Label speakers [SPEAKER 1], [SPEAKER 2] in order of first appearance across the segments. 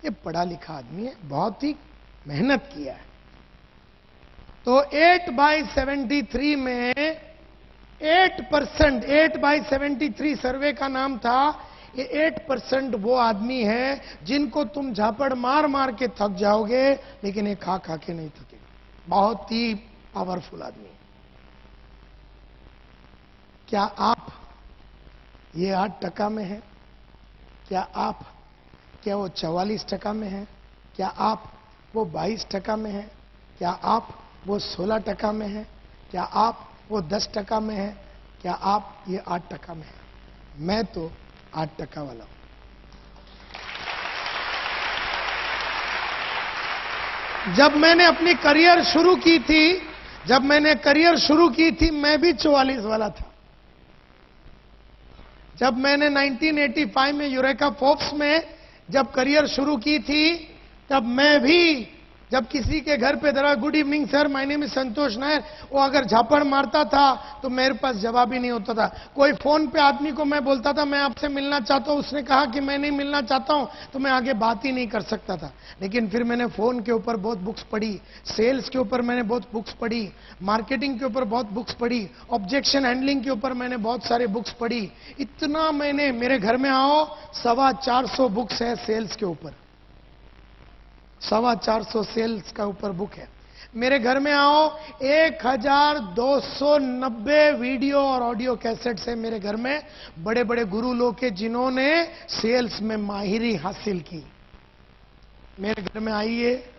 [SPEAKER 1] ये पढ़ा लिखा आदमी है, बहुत ही मेहनत किया है। तो 8/73 में 8%, 8/73 सर्वे का नाम था। ये 8% वो आदमी है जिनको तुम झापड़ मार मार के थक जाओगे, लेकिन ये खा खा के नहीं थकेगा। बहुत ही पावरफुल आदमी। क्या आप ये 8% में है? क्या वो 44% में है? क्या आप वो 22% में है? क्या आप वो 16% में है? क्या आप वो 10% में है? क्या आप ये 8% में है? मैं तो 8% वाला हूं। जब मैंने अपनी करियर शुरू की थी, मैं भी 44 वाला था। जब मैंने 1985 में यूरेका फोर्ब्स में जब करियर शुरू की थी, तब मैं भी, जब किसी के घर पे दरा good evening sir, my name is Santosh Nair, वो अगर झापड़ मारता था तो मेरे पास जवाब ही नहीं होता था। कोई फोन पे आदमी को मैं बोलता था मैं आपसे मिलना चाहता हूं, उसने कहा कि मैं नहीं मिलना चाहता हूं, तो मैं आगे बात ही नहीं कर सकता था। लेकिन फिर मैंने फोन के ऊपर बहुत बुक्स पढ़ी, सेल्स के ऊपर मैंने बहुत बुक्स पढ़ी, मार्केटिंग के ऊपर बहुत बुक्स पढ़ी, ऑब्जेक्शन हैंडलिंग के ऊपर मैंने बहुत सारे बुक्स पढ़ी। इतना मैंने, मेरे घर में आओ 425 बुक्स है सेल्स के ऊपर, 425 सेल्स का ऊपर बुक है। मेरे घर में आओ 1290 वीडियो और ऑडियो कैसेट्स है मेरे घर में, बड़े बड़े गुरु लोग के जिन्होंने सेल्स में माहिरी हासिल की। मेरे घर में आइए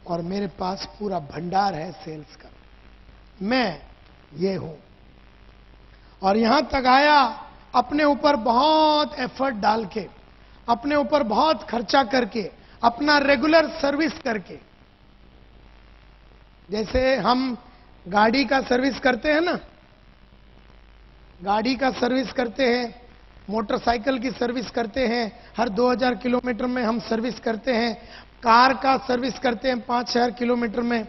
[SPEAKER 1] और मेरे पास पूरा भंडार है सेल्स का। मैं ये हूं, और यहां तक आया अपने ऊपर बहुत एफर्ट डाल के, अपने ऊपर बहुत खर्चा करके, अपना रेगुलर सर्विस करके। जैसे हम गाड़ी का सर्विस करते हैं ना, गाड़ी का सर्विस करते हैं, मोटरसाइकिल की सर्विस करते हैं, हर 2000 किलोमीटर में हम सर्विस करते हैं। कार का सर्विस करते हैं 5000 किलोमीटर में।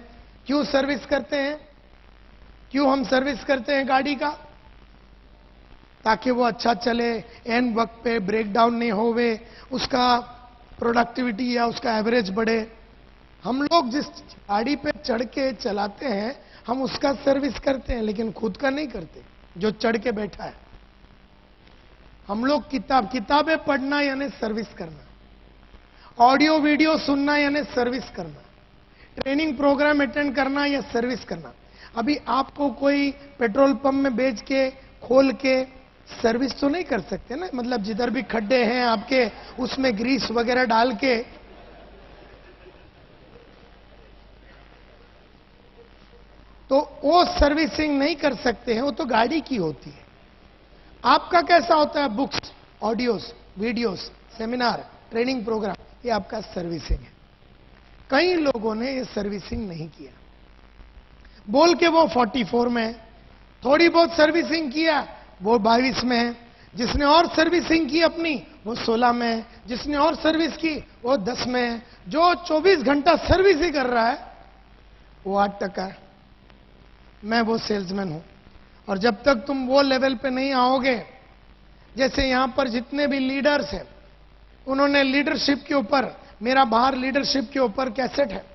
[SPEAKER 1] क्यों सर्विस करते हैं? क्यों हम सर्विस करते हैं गाड़ी का? ताकि वो अच्छा चले, एन वक्त पे ब्रेकडाउन नहीं होवे, उसका प्रोडक्टिविटी या उसका एवरेज बढ़े। हम लोग जिस गाड़ी पे चढ़ के चलाते हैं, हम उसका सर्विस करते हैं, लेकिन खुद का नहीं करते जो चढ़ के बैठा है। हम लोग किताबें पढ़ना यानी सर्विस करना, ऑडियो वीडियो सुनना यानी सर्विस करना, ट्रेनिंग प्रोग्राम अटेंड करना या सर्विस करना। अभी आपको कोई पेट्रोल पंप में बेच के, खोल के सर्विस तो नहीं कर सकते ना, मतलब जिधर भी खड्डे हैं आपके, उसमें ग्रीस वगैरह डाल के। तो वो सर्विसिंग नहीं कर सकते हैं, वो तो गाड़ी की होती है। आपका कैसा होता है? Books, audios, videos, seminar, training program, ये आपका सर्विसिंग है। कई लोगों ने ये सर्विसिंग नहीं किया, बोल के वो 44 में है, थोड़ी बहुत सर्विसिंग किया वो 22 में है, जिसने और सर्विसिंग की अपनी वो 16 में है, जिसने और सर्विस की वो 10 में है, जो 24 घंटा सर्विस ही कर रहा है वो 8% है। मैं वो सेल्समैन हूं। और जब तक तुम वो लेवल पे नहीं आओगे, जैसे यहां पर जितने भी लीडर्स हैं, उन्होंने लीडरशिप के ऊपर, मेरा बाहर लीडरशिप के ऊपर कैसेट है,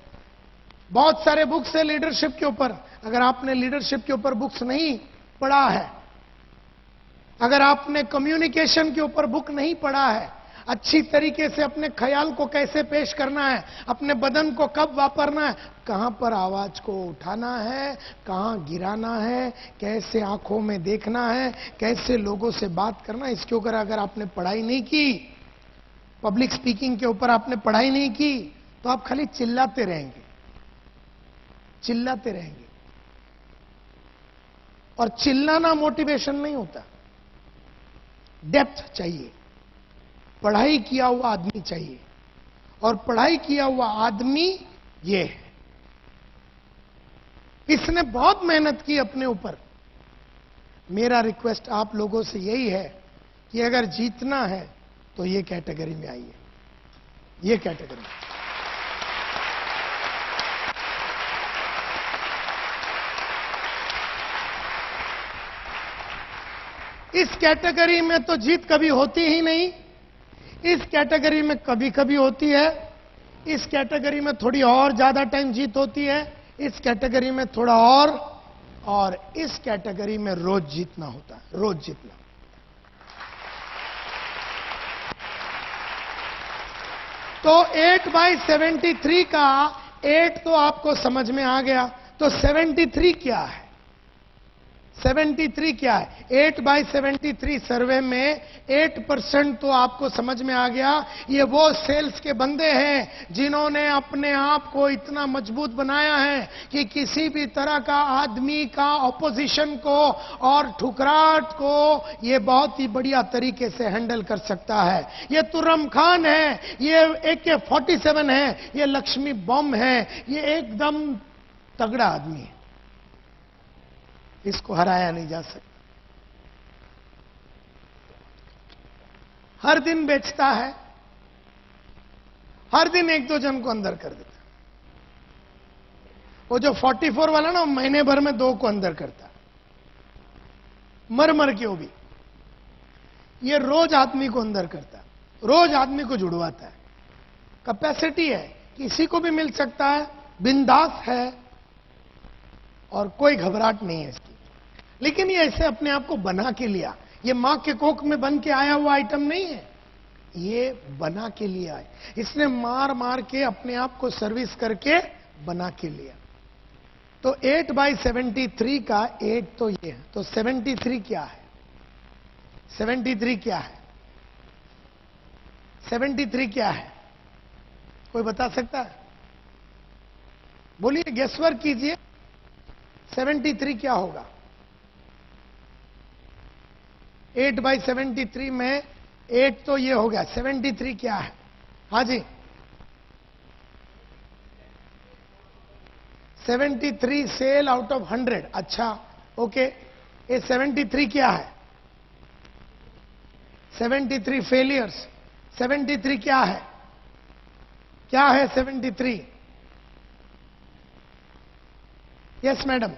[SPEAKER 1] बहुत सारे बुक्स है लीडरशिप के ऊपर। अगर आपने लीडरशिप के ऊपर बुक्स नहीं पढ़ा है, अगर आपने कम्युनिकेशन के ऊपर बुक नहीं पढ़ा है, अच्छी तरीके से अपने ख्याल को कैसे पेश करना है, अपने बदन को कब वापरना है, कहां पर आवाज को उठाना है, कहां गिराना है, कैसे आंखों में देखना है, कैसे लोगों से बात करना है, इसके ऊपर अगर आपने पढ़ाई नहीं की, पब्लिक स्पीकिंग के ऊपर आपने पढ़ाई नहीं की, तो आप खाली चिल्लाते रहेंगे, चिल्लाते रहेंगे। और चिल्लाना मोटिवेशन नहीं होता, डेप्थ चाहिए, पढ़ाई किया हुआ आदमी चाहिए। और पढ़ाई किया हुआ आदमी ये है, इसने बहुत मेहनत की अपने ऊपर। मेरा रिक्वेस्ट आप लोगों से यही है कि अगर जीतना है तो ये कैटेगरी में आइए, ये कैटेगरी। इस कैटेगरी में तो जीत कभी होती ही नहीं। इस कैटेगरी में कभी कभी होती है, इस कैटेगरी में थोड़ी और ज्यादा टाइम जीत होती है, इस कैटेगरी में थोड़ा और इस कैटेगरी में रोज जीतना होता है, रोज जीतना। तो 8/73 का 8 तो आपको समझ में आ गया, तो 73 क्या है? 73 क्या है? 8/73 सर्वे में 8% तो आपको समझ में आ गया। ये वो सेल्स के बंदे हैं जिन्होंने अपने आप को इतना मजबूत बनाया है कि किसी भी तरह का आदमी का ऑपोजिशन को और ठुकराहट को ये बहुत ही बढ़िया तरीके से हैंडल कर सकता है। ये तुर्रम खान है, ये AK-47 है, ये लक्ष्मी बम है, ये एकदम तगड़ा आदमी है, इसको हराया नहीं जा सकता। हर दिन बेचता है, हर दिन 1-2 जन को अंदर कर देता है। वो जो 44 वाला ना, महीने भर में 2 को अंदर करता है, मर के वो भी। ये रोज आदमी को अंदर करता है, रोज आदमी को जुड़वाता है। कैपेसिटी है, किसी को भी मिल सकता है, बिंदास है और कोई घबराहट नहीं है इसकी। लेकिन ये ऐसे अपने आप को बना के लिया, ये मां के कोख में बन के आया हुआ आइटम नहीं है, ये बना के लिया है। इसने मार के अपने आप को सर्विस करके बना के लिया। तो 8/73 का 8 तो ये है, तो 73 क्या है? 73 क्या है? 73 क्या है? कोई बता सकता है? बोलिए, गेसवर्क कीजिए, 73 क्या होगा? 8/73 में 8 तो ये हो गया, 73 क्या है? हाँ जी, 73 सेल आउट ऑफ 100। अच्छा, ओके, ये 73 क्या है? 73 फेलियर्स। 73 क्या है? क्या है 73? Yes madam,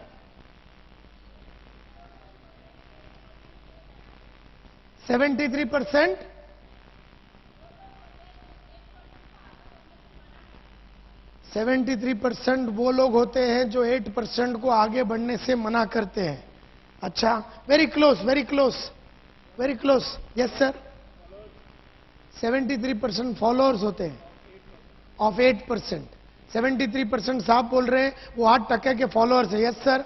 [SPEAKER 1] 73%। वो लोग होते हैं जो 8% को आगे बढ़ने से मना करते हैं। अच्छा, very close, very close, very close. Yes sir, 73% followers होते हैं ऑफ 8%। 73% साहब बोल रहे हैं वो 8% के फॉलोअर्स है। यस सर,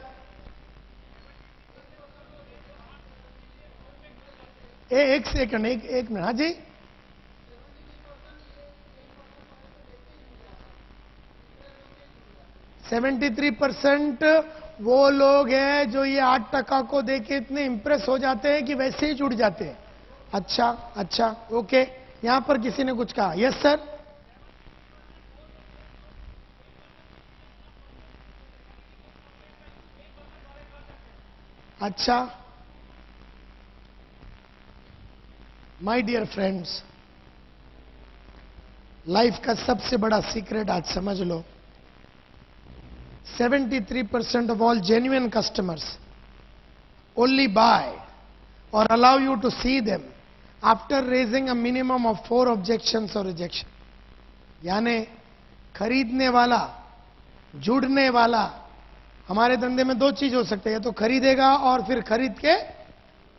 [SPEAKER 1] एक सेकंड, एक मिनट। हाँ जी, %73 वो लोग हैं जो ये 8% को देके इतने इंप्रेस हो जाते हैं कि वैसे ही जुड़ जाते हैं। अच्छा अच्छा, ओके। यहां पर किसी ने कुछ कहा? यस सर, अच्छा। माय डियर फ्रेंड्स, लाइफ का सबसे बड़ा सीक्रेट आज समझ लो। 73% of all genuine customers only buy or allow you to see them after raising a minimum of 4 objections or rejection. यानी खरीदने वाला, जुड़ने वाला, हमारे धंधे में 2 चीज हो सकते हैं, या तो खरीदेगा और फिर खरीद के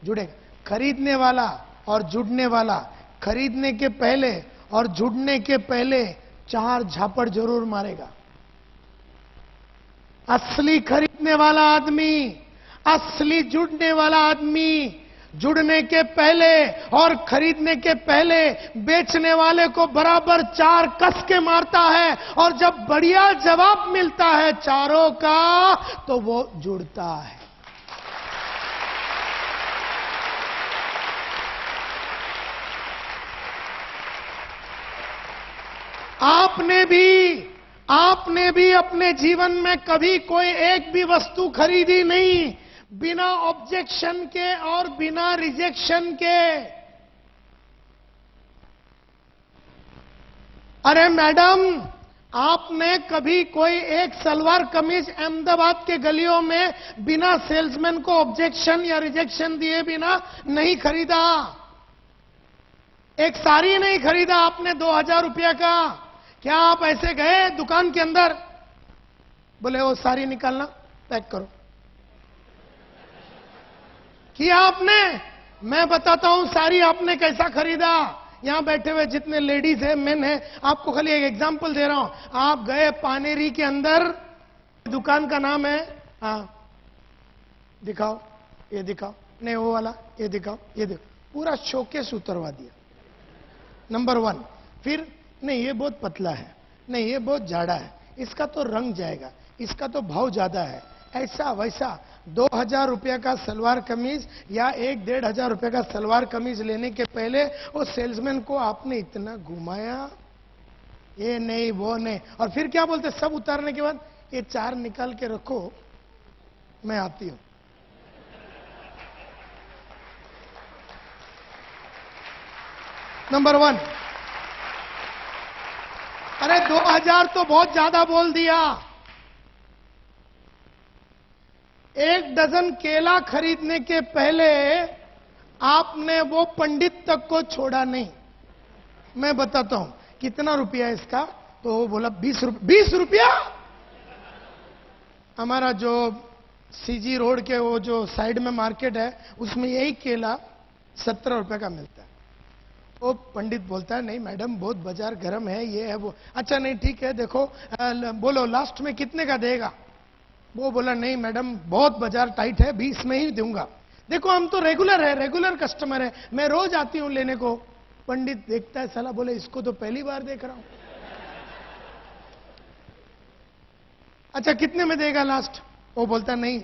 [SPEAKER 1] जुड़ेगा। खरीदने वाला और जुड़ने वाला, खरीदने के पहले और जुड़ने के पहले 4 झापड़ जरूर मारेगा। असली खरीदने वाला आदमी, असली जुड़ने वाला आदमी जुड़ने के पहले और खरीदने के पहले बेचने वाले को बराबर 4 कस के मारता है, और जब बढ़िया जवाब मिलता है चारों का तो वो जुड़ता है। आपने भी अपने जीवन में कभी कोई एक भी वस्तु खरीदी नहीं बिना ऑब्जेक्शन के और बिना रिजेक्शन के। अरे मैडम, आपने कभी कोई एक सलवार कमीज अहमदाबाद के गलियों में बिना सेल्समैन को ऑब्जेक्शन या रिजेक्शन दिए बिना नहीं खरीदा। एक साड़ी नहीं खरीदा आपने 2000 रुपया का, क्या आप ऐसे गए दुकान के अंदर, बोले वो साड़ी निकालना, पैक करो, किया आपने? मैं बताता हूं साड़ी आपने कैसा खरीदा। यहां बैठे हुए जितने लेडीज हैं, मेन है, आपको खाली एक एग्जांपल दे रहा हूं। आप गए पानेरी के अंदर, दुकान का नाम है, हाँ दिखाओ, ये दिखाओ, नहीं वो वाला, ये दिखाओ, ये देखो, पूरा शोकेस उतरवा दिया, नंबर 1। फिर नहीं ये बहुत पतला है, नहीं ये बहुत जाड़ा है, इसका तो रंग जाएगा, इसका तो भाव ज्यादा है, ऐसा वैसा। 2000 रुपया का सलवार कमीज या 1-1.5 रुपए का सलवार कमीज लेने के पहले वो सेल्समैन को आपने इतना घुमाया, ये नहीं वो नहीं, और फिर क्या बोलते, सब उतारने के बाद ये 4 निकाल के रखो, मैं आती हूं। नंबर 1, अरे 2000 तो बहुत ज्यादा बोल दिया। 1 डजन केला खरीदने के पहले आपने वो पंडित तक को छोड़ा नहीं। मैं बताता हूं कितना रुपया इसका, तो वो बोला 20 रुपया। 20 रुपया? हमारा जो सीजी रोड के वो जो साइड में मार्केट है, उसमें यही केला 17 रुपए का मिलता है। वो पंडित बोलता है नहीं मैडम बहुत बाजार गर्म है, ये है वो। अच्छा नहीं ठीक है, देखो बोलो लास्ट में कितने का देगा? वो बोला नहीं मैडम बहुत बाजार टाइट है, 20 में ही दूंगा। देखो हम तो रेगुलर है, रेगुलर कस्टमर है, मैं रोज आती हूं लेने को। पंडित देखता है साला, बोले इसको तो पहली बार देख रहा हूं। अच्छा कितने में देगा लास्ट? वो बोलता नहीं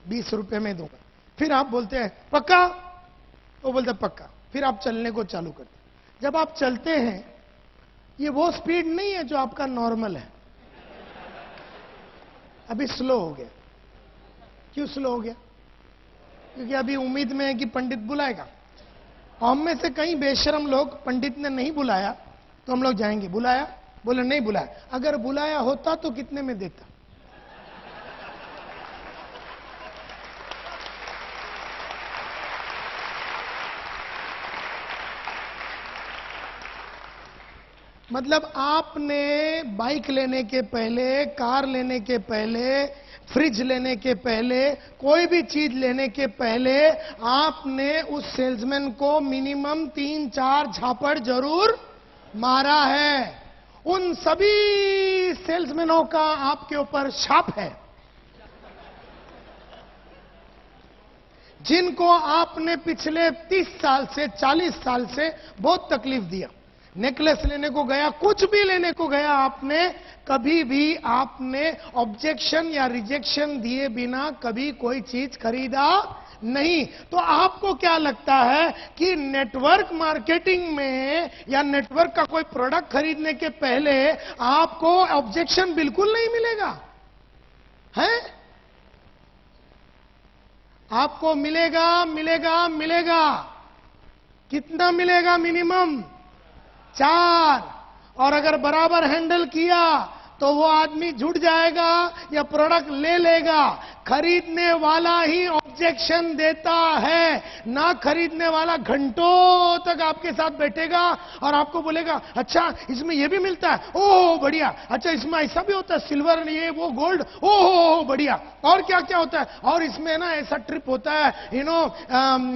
[SPEAKER 1] 20 रुपए में दूंगा। फिर आप बोलते हैं पक्का? वो बोलता पक्का। फिर आप चलने को चालू करते। जब आप चलते हैं, ये वो स्पीड नहीं है जो आपका नॉर्मल है, अभी स्लो हो गया। क्यों स्लो हो गया? क्योंकि अभी उम्मीद में है कि पंडित बुलाएगा। हम में से कई बेशरम लोग, पंडित ने नहीं बुलाया तो हम लोग जाएंगे, बुलाया? बोले नहीं बुलाया। अगर बुलाया होता तो कितने में देता? मतलब आपने बाइक लेने के पहले, कार लेने के पहले, फ्रिज लेने के पहले, कोई भी चीज लेने के पहले आपने उस सेल्समैन को मिनिमम 3-4 झापड़ जरूर मारा है। उन सभी सेल्समैनों का आपके ऊपर छाप है जिनको आपने पिछले 30 साल से, 40 साल से बहुत तकलीफ दिया। नेकलेस लेने को गया, कुछ भी लेने को गया, आपने कभी भी आपने ऑब्जेक्शन या रिजेक्शन दिए बिना कभी कोई चीज खरीदा नहीं। तो आपको क्या लगता है कि नेटवर्क मार्केटिंग में या नेटवर्क का कोई प्रोडक्ट खरीदने के पहले आपको ऑब्जेक्शन बिल्कुल नहीं मिलेगा? है? आपको मिलेगा, मिलेगा, मिलेगा। कितना मिलेगा? मिनिमम 4। और अगर बराबर हैंडल किया तो वो आदमी जुट जाएगा या प्रोडक्ट ले लेगा। खरीदने वाला ही ऑब्जेक्शन देता है, ना खरीदने वाला घंटों तक आपके साथ बैठेगा और आपको बोलेगा अच्छा इसमें ये भी मिलता है, ओह बढ़िया, अच्छा इसमें ऐसा भी होता है, सिल्वर ये वो गोल्ड, ओह बढ़िया, और क्या क्या होता है, और इसमें ना ऐसा ट्रिप होता है,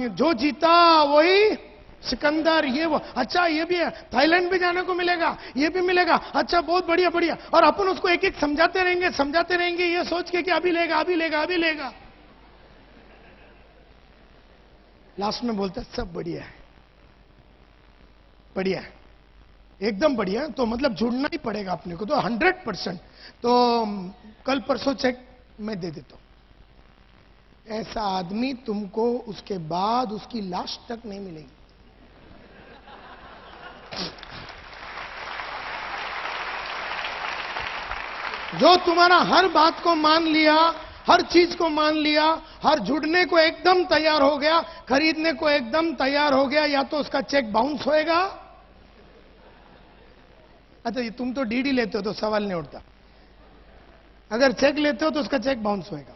[SPEAKER 1] जो जीता वही सिकंदर, ये वो, अच्छा ये भी है, थाईलैंड भी जाने को मिलेगा, ये भी मिलेगा, अच्छा बहुत बढ़िया बढ़िया। और अपन उसको एक एक समझाते रहेंगे ये सोच के कि अभी लेगा, अभी लेगा, अभी लेगा। लास्ट में बोलता है सब बढ़िया है, बढ़िया है, एकदम बढ़िया। तो मतलब जुड़ना ही पड़ेगा अपने को, तो 100%। तो कल परसों चेक मैं दे देता हूं। ऐसा आदमी तुमको उसके बाद उसकी लाश तक नहीं मिलेगी। जो तुम्हारा हर बात को मान लिया, हर चीज को मान लिया, हर जुड़ने को एकदम तैयार हो गया, खरीदने को एकदम तैयार हो गया, या तो उसका चेक बाउंस होएगा। अच्छा तुम तो डीडी लेते हो तो सवाल नहीं उठता, अगर चेक लेते हो तो उसका चेक बाउंस होएगा।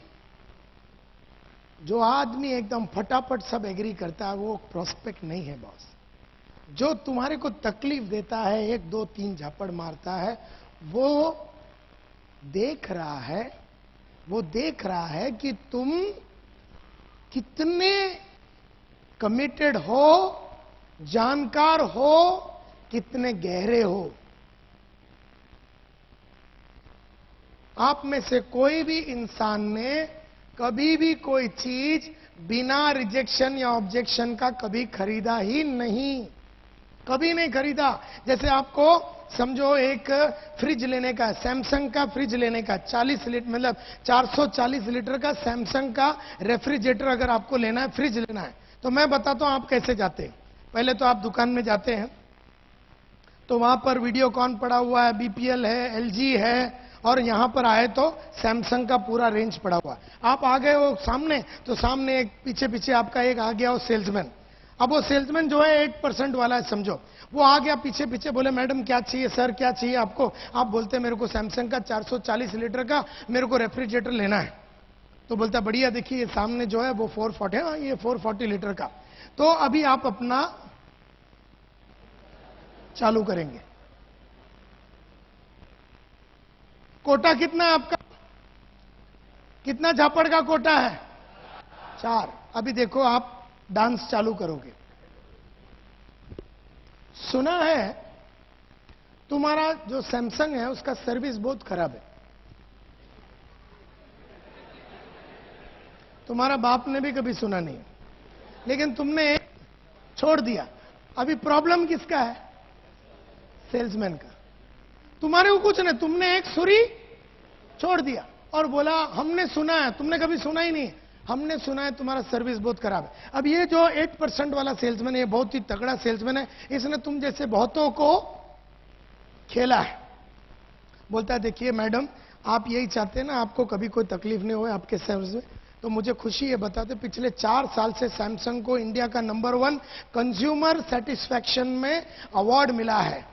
[SPEAKER 1] जो आदमी एकदम फटाफट सब एग्री करता है वो प्रोस्पेक्ट नहीं है बॉस। जो तुम्हारे को तकलीफ देता है, 1 2 3 झापड़ मारता है, वो देख रहा है कि तुम कितने कमिटेड हो, जानकार हो, कितने गहरे हो। आप में से कोई भी इंसान ने कभी भी कोई चीज बिना रिजेक्शन या ऑब्जेक्शन का कभी खरीदा ही नहीं, कभी नहीं खरीदा। जैसे आपको समझो एक फ्रिज लेने का, सैमसंग का फ्रिज लेने का, 40 लीटर मतलब 440 लीटर का सैमसंग का रेफ्रिजरेटर अगर आपको लेना है, फ्रिज लेना है, तो मैं बताता हूं आप कैसे जाते हैं। पहले तो आप दुकान में जाते हैं, तो वहां पर वीडियोकॉन पड़ा हुआ है, बीपीएल है, एलजी है, और यहां पर आए तो सैमसंग का पूरा रेंज पड़ा हुआ है। आप आ गए वो सामने, तो सामने एक पीछे पीछे आपका एक आ गया वो सेल्समैन। अब वो सेल्समैन जो है 8% वाला है समझो, वो आ गया पीछे पीछे, बोले मैडम क्या चाहिए, सर क्या चाहिए आपको। आप बोलते मेरे को सैमसंग का 440 लीटर का मेरे को रेफ्रिजरेटर लेना है। तो बोलता बढ़िया, देखिए ये सामने जो है वो 440 है, ये 440 लीटर का। तो अभी आप अपना चालू करेंगे। कोटा कितना है आपका? कितना झापड़ का कोटा है? 4। अभी देखो आप डांस चालू करोगे। सुना है तुम्हारा जो सैमसंग है उसका सर्विस बहुत खराब है। तुम्हारा बाप ने भी कभी सुना नहीं, लेकिन तुमने छोड़ दिया। अभी प्रॉब्लम किसका है? सेल्समैन का। तुम्हारे को कुछ नहीं, तुमने एक सुरी छोड़ दिया और बोला हमने सुना है। तुमने कभी सुना ही नहीं, हमने सुना है तुम्हारा सर्विस बहुत खराब है। अब ये जो 8% वाला सेल्समैन है, ये बहुत ही तगड़ा सेल्समैन है, इसने तुम जैसे बहुतों को खेला है। बोलता है देखिए मैडम, आप यही चाहते हैं ना आपको कभी कोई तकलीफ नहीं हो आपके सर्विस में, तो मुझे खुशी है बताते पिछले 4 साल से सैमसंग को इंडिया का नंबर 1 कंज्यूमर सेटिस्फैक्शन में अवार्ड मिला है।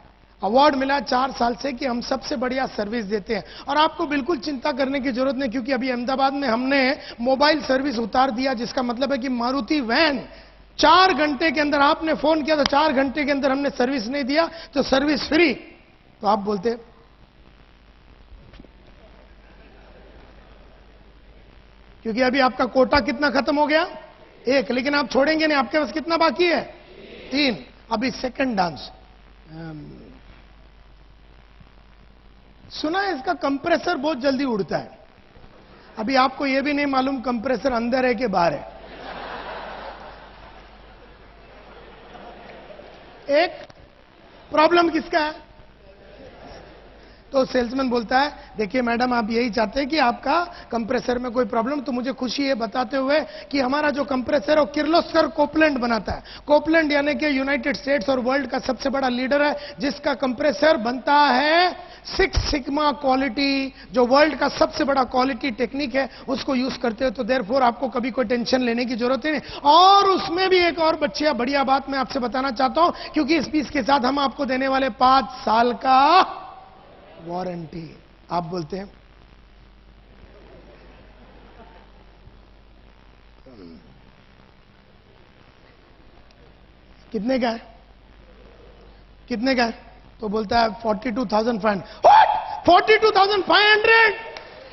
[SPEAKER 1] अवार्ड मिला 4 साल से कि हम सबसे बढ़िया सर्विस देते हैं। और आपको बिल्कुल चिंता करने की जरूरत नहीं, क्योंकि अभी अहमदाबाद में हमने मोबाइल सर्विस उतार दिया, जिसका मतलब है कि मारुति वैन 4 घंटे के अंदर, आपने फोन किया तो 4 घंटे के अंदर हमने सर्विस नहीं दिया तो सर्विस फ्री। तो आप बोलते क्योंकि अभी आपका कोटा कितना खत्म हो गया? 1, लेकिन आप छोड़ेंगे नहीं, आपके पास कितना बाकी है? 3। अभी सेकंड डांस। सुना है इसका कंप्रेसर बहुत जल्दी उड़ता है। अभी आपको यह भी नहीं मालूम कंप्रेसर अंदर है कि बाहर है। एक प्रॉब्लम किसका है? तो सेल्समैन बोलता है देखिए मैडम, आप यही चाहते हैं कि आपका कंप्रेसर में कोई प्रॉब्लम, तो मुझे खुशी है बताते हुए कि हमारा जो कंप्रेसर है वो किर्लोस्कर कोपलैंड बनाता है। कोपलैंड यानी कि यूनाइटेड स्टेट्स और वर्ल्ड का सबसे बड़ा लीडर है, जिसका कंप्रेसर बनता है 6 सिग्मा क्वालिटी, जो वर्ल्ड का सबसे बड़ा क्वालिटी टेक्निक है, उसको यूज करते हो। तो देयरफॉर आपको कभी कोई टेंशन लेने की जरूरत नहीं। और उसमें भी एक और बढ़िया बात मैं आपसे बताना चाहता हूं, क्योंकि इस पीस के साथ हम आपको देने वाले 5 साल का वारंटी। आप बोलते हैं कितने का है? कितने का है? तो बोलता है 42,500। 42,500?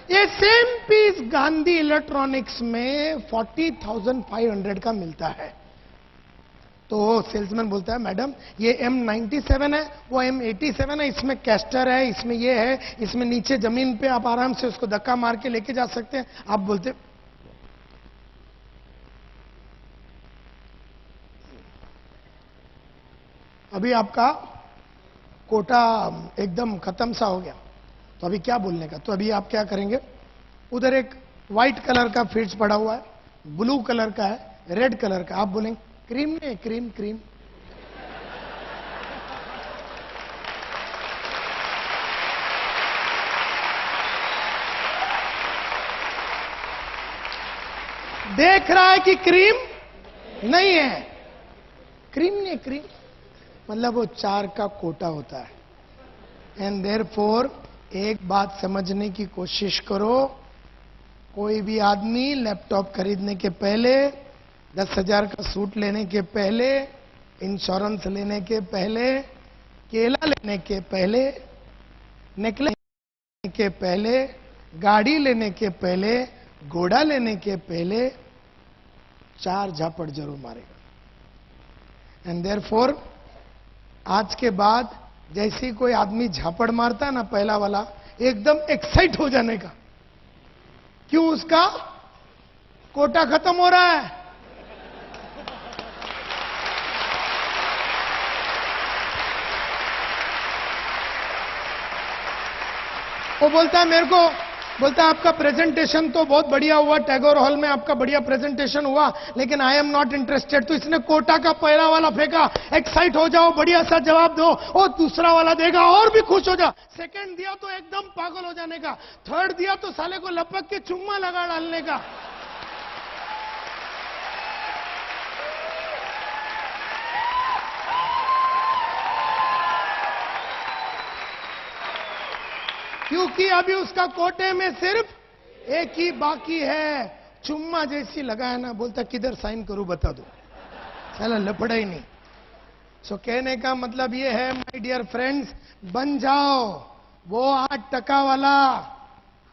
[SPEAKER 1] ये सेम पीस गांधी इलेक्ट्रॉनिक्स में 40,500 का मिलता है। तो सेल्समैन बोलता है मैडम ये M97 है, वो M87 है, इसमें कैस्टर है, इसमें ये है, इसमें नीचे जमीन पे आप आराम से उसको धक्का मार के लेके जा सकते हैं। आप बोलते अभी आपका कोटा एकदम खत्म सा हो गया, तो अभी क्या बोलने का? तो अभी आप क्या करेंगे, उधर एक व्हाइट कलर का फ्रिज पड़ा हुआ है, ब्लू कलर का है, रेड कलर का। आप बोलेंगे क्रीम नहीं, क्रीम क्रीम। देख रहा है कि क्रीम नहीं है, क्रीम नहीं, क्रीम मतलब वो 4 का कोटा होता है। एंड देयरफॉर एक बात समझने की कोशिश करो, कोई भी आदमी लैपटॉप खरीदने के पहले, 10,000 का सूट लेने के पहले इंश्योरेंस लेने के पहले, केला लेने के पहले, नेकलेस लेने के पहले, गाड़ी लेने के पहले, घोड़ा लेने के पहले 4 झापड़ जरूर मारेगा। एंड देयरफॉर आज के बाद जैसे ही कोई आदमी झापड़ मारता है ना पहला वाला, एकदम एक्साइट हो जाने का। क्यों? उसका कोटा खत्म हो रहा है। वो बोलता है मेरे को, बोलता है आपका प्रेजेंटेशन तो बहुत बढ़िया हुआ, टैगोर हॉल में आपका बढ़िया प्रेजेंटेशन हुआ, लेकिन आई एम नॉट इंटरेस्टेड। तो इसने कोटा का पहला वाला फेंका, एक्साइट हो जाओ, बढ़िया सा जवाब दो, और दूसरा वाला देगा और भी खुश हो जा। सेकंड दिया तो एकदम पागल हो जाने का, थर्ड दिया तो साले को लपक के चुम्मा लगा डालने का। क्योंकि अभी उसका कोटे में सिर्फ एक ही बाकी है, चुम्मा जैसी लगाया ना, बोलता किधर साइन करूं बता दो, साला लपड़ा ही नहीं। सो कहने का मतलब ये है माय डियर फ्रेंड्स, बन जाओ वो 8% वाला,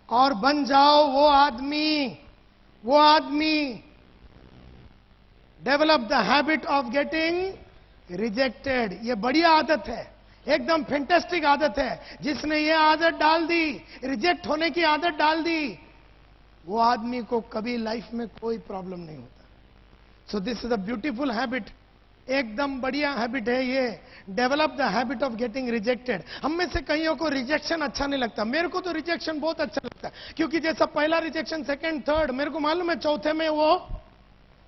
[SPEAKER 1] और बन जाओ वो आदमी develop the habit of getting rejected. ये बढ़िया आदत है, एकदम फैंटास्टिक आदत है। जिसने ये आदत डाल दी, रिजेक्ट होने की आदत डाल दी, वो आदमी को कभी लाइफ में कोई प्रॉब्लम नहीं होता। So this is a beautiful habit, एकदम बढ़िया हैबिट है ये, develop the habit of getting rejected. हम में से कईयों को रिजेक्शन अच्छा नहीं लगता, मेरे को तो रिजेक्शन बहुत अच्छा लगता है, क्योंकि जैसा पहला रिजेक्शन, सेकंड, थर्ड, मेरे को मालूम है चौथे में वो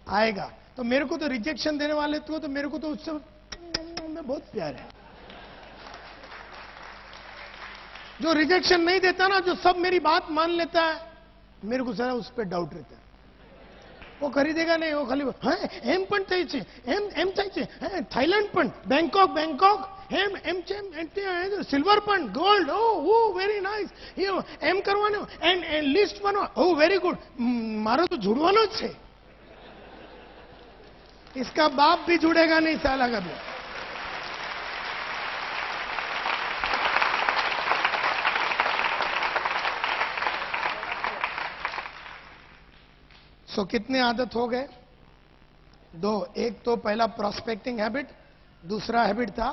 [SPEAKER 1] आएगा। तो मेरे को तो रिजेक्शन देने वाले तो मेरे को तो उससे बहुत प्यार है। जो रिजेक्शन नहीं देता ना, जो सब मेरी बात मान लेता है, मेरे को जरा उस पर डाउट रहता है। वो खरीदेगा नहीं, वो खाली एम पण चाहिए, एम चाहिए, थाईलैंड पण, बैंकॉक एम सिल्वर पण, गोल्ड, ओ वेरी नाइस, एम करवानो एंड लिस्ट बनो, ओ वेरी गुड। मारो तो जुड़वानो है, इसका बाप भी जुड़ेगा नहीं साला कभी। सो कितने आदत हो गए? 2। एक तो पहला प्रोस्पेक्टिंग हैबिट, दूसरा हैबिट था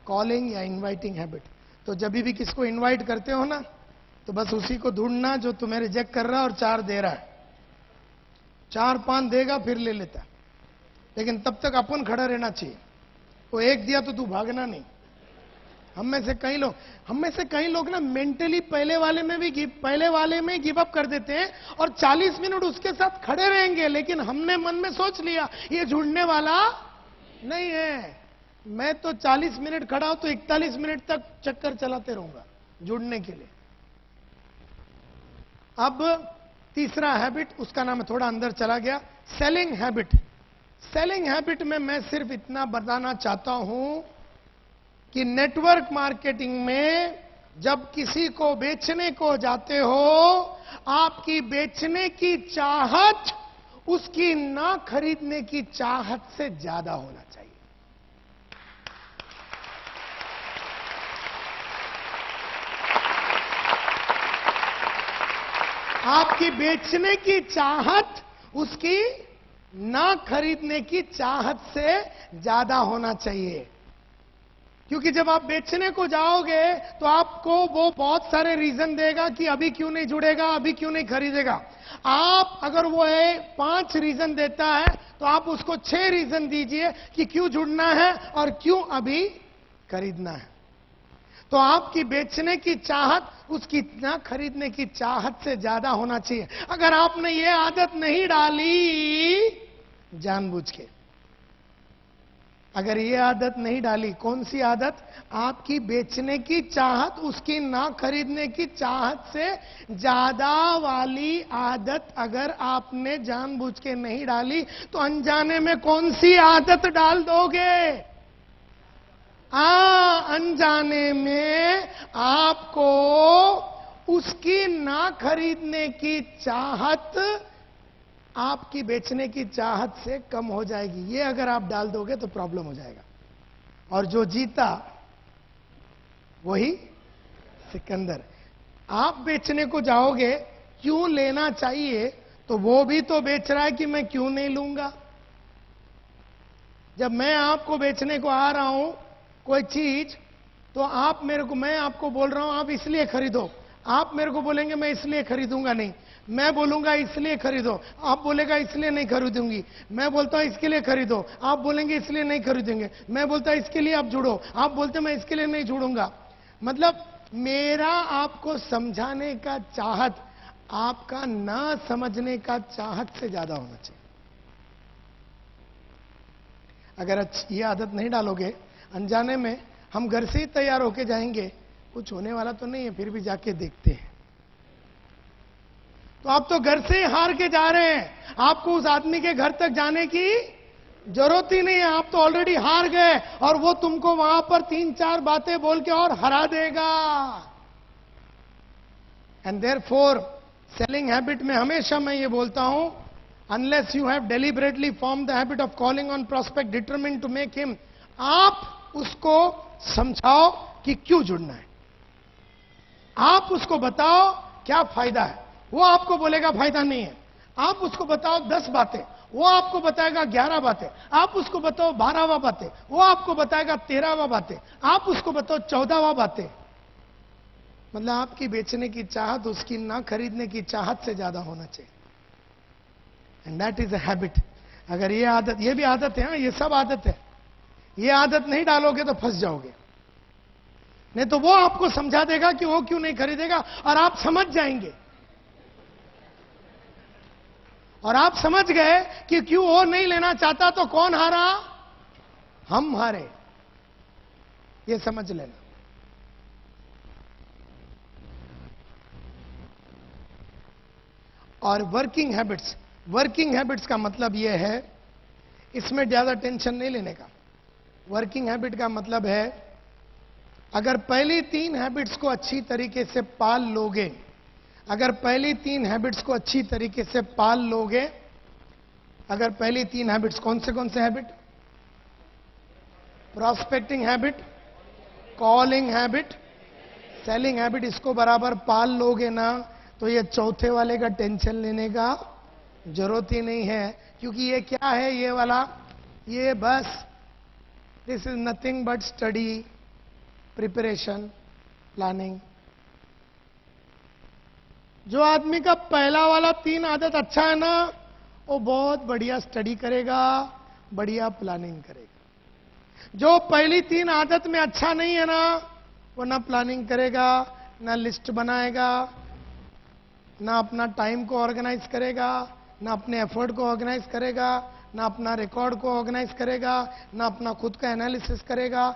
[SPEAKER 1] कॉलिंग या इनवाइटिंग हैबिट। तो जब भी किसको इनवाइट करते हो ना, तो बस उसी को ढूंढना जो तुम्हें रिजेक्ट कर रहा है और 4 दे रहा है। 4-5 देगा फिर ले लेता, लेकिन तब तक अपन खड़ा रहना चाहिए। वो 1 दिया तो तू भागना नहीं। हम में से कई लोग ना मेंटली पहले वाले में गिव अप कर देते हैं, और 40 मिनट उसके साथ खड़े रहेंगे, लेकिन हमने मन में सोच लिया ये जुड़ने वाला नहीं है। मैं तो 40 मिनट खड़ा हूं तो 41 मिनट तक चक्कर चलाते रहूंगा जुड़ने के लिए। अब तीसरा हैबिट, उसका नाम थोड़ा अंदर चला गया, सेलिंग हैबिट। सेलिंग हैबिट में मैं सिर्फ इतना बताना चाहता हूं कि नेटवर्क मार्केटिंग में जब किसी को बेचने को जाते हो, आपकी बेचने की चाहत उसकी ना खरीदने की चाहत से ज्यादा होना चाहिए। आपकी बेचने की चाहत उसकी ना खरीदने की चाहत से ज्यादा होना चाहिए। क्योंकि जब आप बेचने को जाओगे तो आपको वो बहुत सारे रीजन देगा कि अभी क्यों नहीं जुड़ेगा, अभी क्यों नहीं खरीदेगा। आप अगर वो 5 रीजन देता है तो आप उसको 6 रीजन दीजिए कि क्यों जुड़ना है और क्यों अभी खरीदना है। तो आपकी बेचने की चाहत उसकी ना खरीदने की चाहत से ज्यादा होना चाहिए। अगर आपने ये आदत नहीं डाली जानबूझ के, अगर ये आदत नहीं डाली, कौन सी आदत? आपकी बेचने की चाहत उसकी ना खरीदने की चाहत से ज्यादा वाली आदत अगर आपने जानबूझ के नहीं डाली, तो अनजाने में कौन सी आदत डाल दोगे? अनजाने में आपको उसकी ना खरीदने की चाहत आपकी बेचने की चाहत से कम हो जाएगी। ये अगर आप डाल दोगे तो प्रॉब्लम हो जाएगा। और जो जीता वही सिकंदर। आप बेचने को जाओगे, क्यों लेना चाहिए, तो वो भी तो बेच रहा है कि मैं क्यों नहीं लूंगा। जब मैं आपको बेचने को आ रहा हूं कोई चीज, तो आप मेरे को, मैं आपको बोल रहा हूं आप इसलिए खरीदो, आप मेरे को बोलेंगे मैं इसलिए खरीदूंगा नहीं, मैं बोलूंगा इसलिए खरीदो, आप बोलेगा इसलिए नहीं खरीदूंगी, मैं बोलता हूं इसके लिए खरीदो, आप बोलेंगे इसलिए नहीं खरीदेंगे, मैं बोलता हूं इसके लिए आप जुड़ो, आप बोलते मैं इसके लिए नहीं जुड़ूंगा। मतलब मेरा आपको समझाने का चाहत आपका ना समझने का चाहत से ज्यादा होना चाहिए। अगर ये आदत नहीं डालोगे, अनजाने में हम घर से ही तैयार होके जाएंगे, कुछ होने वाला तो नहीं है, फिर भी जाके देखते हैं, तो आप तो घर से ही हार के जा रहे हैं। आपको उस आदमी के घर तक जाने की जरूरत ही नहीं है, आप तो ऑलरेडी हार गए और वो तुमको वहां पर 3-4 बातें बोल के और हरा देगा। एंड देयरफॉर सेलिंग हैबिट में हमेशा मैं ये बोलता हूं, unless you have deliberately form the habit of calling on prospect determined to make him, आप उसको समझाओ कि क्यों जुड़ना है, आप उसको बताओ क्या फायदा है। वो आपको बोलेगा फायदा नहीं है। आप उसको बताओ 10 बातें, वो आपको बताएगा 11 बातें, आप उसको बताओ 12वां बातें, वो आपको बताएगा 13वां बातें, आप उसको बताओ 14वां बातें। मतलब आपकी बेचने की चाहत उसकी ना खरीदने की चाहत से ज्यादा होना चाहिए। And that is a habit. अगर ये आदत, ये भी आदत है, ये सब आदत है, ये आदत नहीं डालोगे तो फंस जाओगे। नहीं तो वो आपको समझा देगा कि वो क्यों नहीं खरीदेगा, और आप समझ जाएंगे। और आप समझ गए कि क्यों वो नहीं लेना चाहता, तो कौन हारा, हम हारे, ये समझ लेना। और वर्किंग हैबिट्स का मतलब यह है, इसमें ज्यादा टेंशन नहीं लेने का। वर्किंग हैबिट का मतलब है, अगर पहली 3 हैबिट्स को अच्छी तरीके से पाल लोगे, अगर पहली 3 हैबिट्स को अच्छी तरीके से पाल लोगे, अगर पहली 3 हैबिट्स कौन से habit, prospecting habit, calling habit, selling habit, इसको बराबर पाल लोगे ना, तो ये चौथे वाले का टेंशन लेने का जरूरत ही नहीं है। क्योंकि ये क्या है, ये वाला, ये बस this is nothing but study, preparation, planning. जो आदमी का पहला वाला 3 आदत अच्छा है ना, वो बहुत बढ़िया स्टडी करेगा, बढ़िया प्लानिंग करेगा। जो पहली 3 आदत में अच्छा नहीं है ना, वो ना प्लानिंग करेगा, ना लिस्ट बनाएगा, ना अपना टाइम को ऑर्गेनाइज करेगा, ना अपने एफर्ट को ऑर्गेनाइज करेगा, ना अपना रिकॉर्ड को ऑर्गेनाइज करेगा, ना अपना खुद का एनालिसिस करेगा।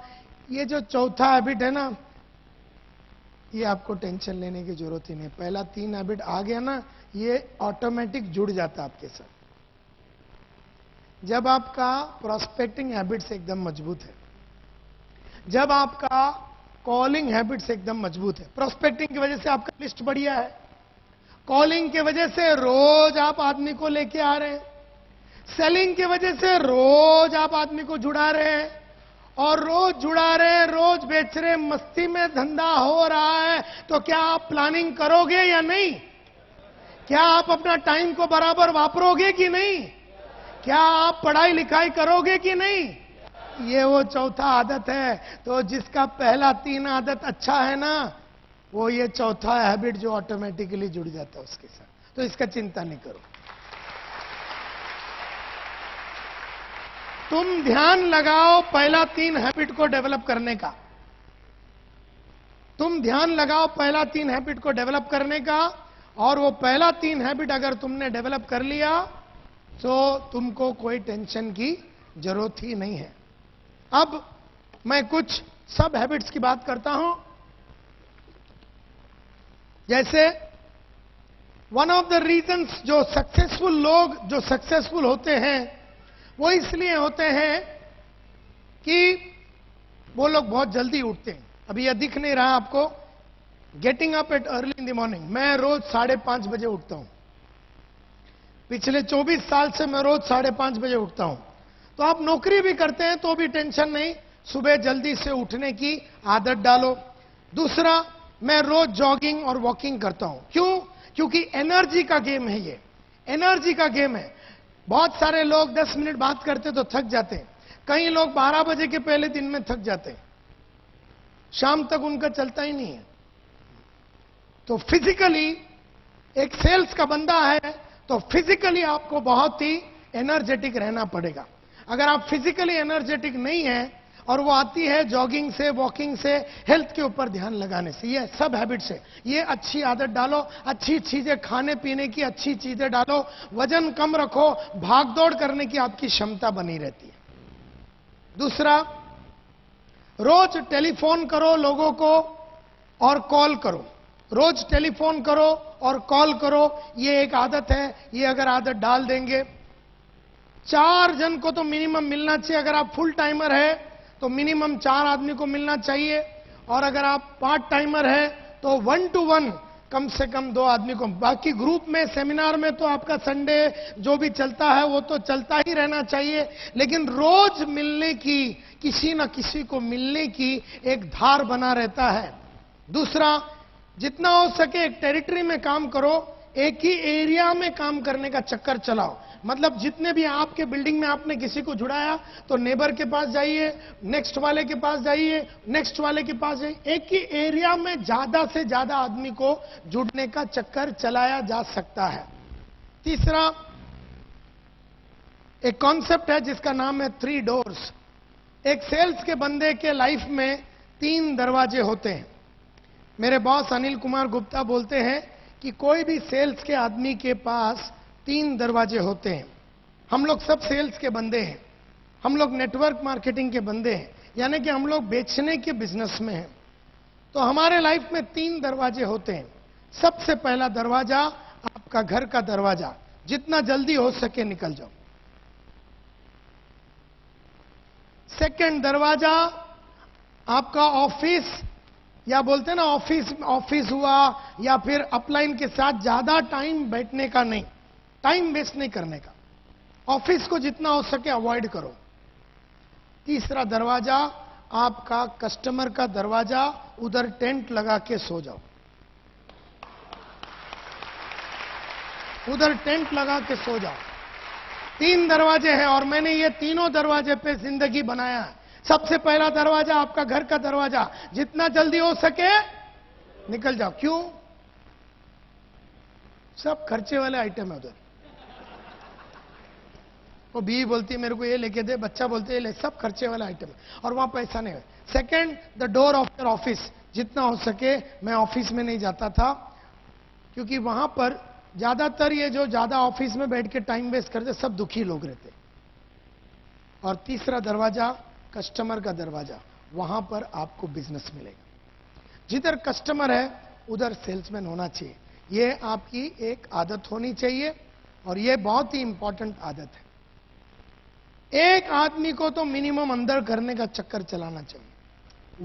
[SPEAKER 1] ये जो चौथा हैबिट है ना, ये आपको टेंशन लेने की जरूरत ही नहीं। पहला 3 हैबिट आ गया ना, ये ऑटोमेटिक जुड़ जाता है आपके साथ। जब आपका प्रोस्पेक्टिंग हैबिट्स एकदम मजबूत है, जब आपका कॉलिंग हैबिट्स एकदम मजबूत है, प्रोस्पेक्टिंग की वजह से आपका लिस्ट बढ़िया है, कॉलिंग की वजह से रोज आप आदमी को लेके आ रहे हैं, सेलिंग की वजह से रोज आप आदमी को जुड़ा रहे हैं, और रोज जुड़ा रहे, रोज बेच रहे, मस्ती में धंधा हो रहा है, तो क्या आप प्लानिंग करोगे या नहीं? क्या आप अपना टाइम को बराबर वापरोगे कि नहीं? क्या आप पढ़ाई लिखाई करोगे कि नहीं? ये वो चौथा आदत है। तो जिसका पहला 3 आदत अच्छा है ना, वो ये चौथा हैबिट जो ऑटोमेटिकली जुड़ जाता है उसके साथ। तो इसका चिंता नहीं करो। तुम ध्यान लगाओ पहला 3 हैबिट को डेवलप करने का। तुम ध्यान लगाओ पहला 3 हैबिट को डेवलप करने का, और वो पहला 3 हैबिट अगर तुमने डेवलप कर लिया, तो तुमको कोई टेंशन की जरूरत ही नहीं है। अब मैं कुछ सब हैबिट्स की बात करता हूं। जैसे वन ऑफ द रीजंस, जो सक्सेसफुल लोग जो सक्सेसफुल होते हैं, वो इसलिए होते हैं कि वो लोग बहुत जल्दी उठते हैं। अभी यह दिख नहीं रहा आपको, getting up at early in the morning. मैं रोज 5:30 बजे उठता हूं। पिछले 24 साल से मैं रोज 5:30 बजे उठता हूं। तो आप नौकरी भी करते हैं तो भी टेंशन नहीं, सुबह जल्दी से उठने की आदत डालो। दूसरा, मैं रोज जॉगिंग और वॉकिंग करता हूं। क्यों? क्योंकि एनर्जी का गेम है ये, एनर्जी का गेम है। बहुत सारे लोग 10 मिनट बात करते तो थक जाते हैं, कई लोग 12 बजे के पहले दिन में थक जाते हैं, शाम तक उनका चलता ही नहीं है। तो फिजिकली एक सेल्स का बंदा है तो फिजिकली आपको बहुत ही एनर्जेटिक रहना पड़ेगा। अगर आप फिजिकली एनर्जेटिक नहीं है, और वो आती है जॉगिंग से, वॉकिंग से, हेल्थ के ऊपर ध्यान लगाने से, ये सब हैबिट्स है। ये अच्छी आदत डालो, अच्छी चीजें खाने पीने की अच्छी चीजें डालो, वजन कम रखो, भागदौड़ करने की आपकी क्षमता बनी रहती है। दूसरा, रोज टेलीफोन करो लोगों को और कॉल करो, रोज टेलीफोन करो और कॉल करो, ये एक आदत है। ये अगर आदत डाल देंगे, 4 जन को तो मिनिमम मिलना चाहिए। अगर आप फुल टाइमर है तो मिनिमम 4 आदमी को मिलना चाहिए, और अगर आप पार्ट टाइमर है तो 1 to 1 कम से कम 2 आदमी को। बाकी ग्रुप में, सेमिनार में तो आपका संडे जो भी चलता है वो तो चलता ही रहना चाहिए, लेकिन रोज मिलने की, किसी न किसी को मिलने की एक धार बना रहता है। दूसरा, जितना हो सके एक टेरिटरी में काम करो, एक ही एरिया में काम करने का चक्कर चलाओ। मतलब जितने भी आपके बिल्डिंग में आपने किसी को जुड़ाया तो नेबर के पास जाइए, नेक्स्ट वाले के पास जाइए, नेक्स्ट वाले के पास जाइए, एक ही एरिया में ज्यादा से ज्यादा आदमी को जुड़ने का चक्कर चलाया जा सकता है। तीसरा, एक कॉन्सेप्ट है जिसका नाम है 3 doors। एक सेल्स के बंदे के लाइफ में 3 दरवाजे होते हैं। मेरे बॉस अनिल कुमार गुप्ता बोलते हैं कि कोई भी सेल्स के आदमी के पास 3 दरवाजे होते हैं। हम लोग सब सेल्स के बंदे हैं, हम लोग नेटवर्क मार्केटिंग के बंदे हैं, यानी कि हम लोग बेचने के बिजनेस में हैं। तो हमारे लाइफ में 3 दरवाजे होते हैं। सबसे पहला दरवाजा आपका घर का दरवाजा, जितना जल्दी हो सके निकल जाओ। सेकंड दरवाजा आपका ऑफिस, या बोलते हैं ना ऑफिस हुआ, या फिर अपलाइन के साथ ज्यादा टाइम बैठने का नहीं, टाइम वेस्ट नहीं करने का, ऑफिस को जितना हो सके अवॉइड करो। तीसरा दरवाजा आपका कस्टमर का दरवाजा, उधर टेंट लगा के सो जाओ, उधर टेंट लगा के सो जाओ। 3 दरवाजे हैं और मैंने ये तीनों दरवाजे पे जिंदगी बनाया है। सबसे पहला दरवाजा आपका घर का दरवाजा, जितना जल्दी हो सके निकल जाओ। क्यों? सब खर्चे वाले आइटम है उधर। वो बीवी बोलती है मेरे को ये लेके दे, बच्चा बोलते है सब खर्चे वाला आइटम है, और वहां पैसा नहीं है। Second, the door of your office, जितना हो सके। मैं ऑफिस में नहीं जाता था क्योंकि वहां पर ज्यादातर ये जो ज्यादा ऑफिस में बैठ के टाइम वेस्ट करते सब दुखी लोग रहते। और तीसरा दरवाजा कस्टमर का दरवाजा, वहां पर आपको बिजनेस मिलेगा। जिधर कस्टमर है उधर सेल्समैन होना चाहिए। ये आपकी एक आदत होनी चाहिए, और ये बहुत ही इंपॉर्टेंट आदत है। एक आदमी को तो मिनिमम अंदर करने का चक्कर चलाना चाहिए,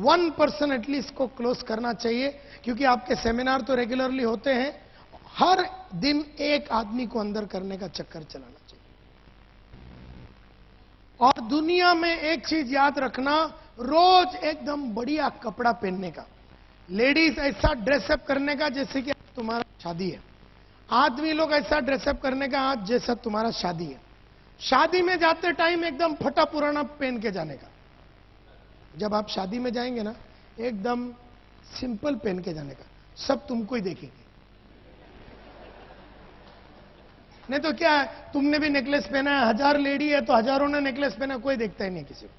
[SPEAKER 1] 1% एटलीस्ट को क्लोज करना चाहिए, क्योंकि आपके सेमिनार तो रेगुलरली होते हैं। हर दिन एक आदमी को अंदर करने का चक्कर चलाना चाहिए। और दुनिया में एक चीज याद रखना, रोज एकदम बढ़िया कपड़ा पहनने का, लेडीज ऐसा ड्रेसअप करने का जैसे कि तुम्हारा शादी है, आदमी लोग ऐसा ड्रेसअप करने का आज जैसा तुम्हारा शादी है। शादी में जाते टाइम एकदम फटा पुराना पहन के जाने का। जब आप शादी में जाएंगे ना, एकदम सिंपल पहन के जाने का, सब तुमको ही देखेंगे। नहीं तो क्या है, तुमने भी नेकलेस पहना है, 1000 लेडी है तो हजारों ने नेकलेस पहना, कोई देखता ही नहीं किसी को।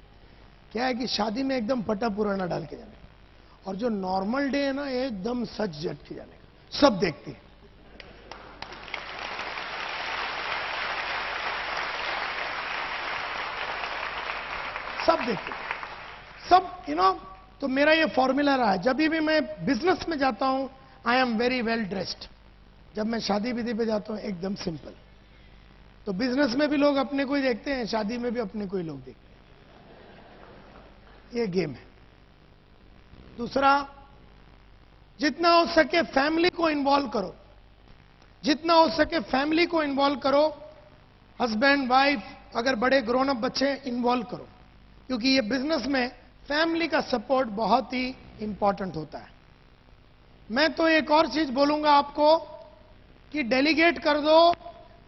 [SPEAKER 1] क्या है कि शादी में एकदम फटा पुराना डाल के जाने का, और जो नॉर्मल डे है ना, एकदम सच जट के जाने का, सब देखते हैं। सब देखते हैं, सब तो मेरा ये फॉर्मूला रहा है। जब भी मैं बिजनेस में जाता हूं, I am very well dressed. जब मैं शादी विधि पे जाता हूं, एकदम सिंपल। तो बिजनेस में भी लोग अपने को ही देखते हैं, शादी में भी अपने को ही लोग देखते हैं। ये गेम है। दूसरा, जितना हो सके फैमिली को इन्वॉल्व करो। जितना हो सके फैमिली को इन्वॉल्व करो, हस्बैंड वाइफ, अगर बड़े ग्रोन अप बच्चे इन्वॉल्व करो, क्योंकि ये बिजनेस में फैमिली का सपोर्ट बहुत ही इंपॉर्टेंट होता है। मैं तो एक और चीज बोलूंगा आपको कि डेलीगेट कर दो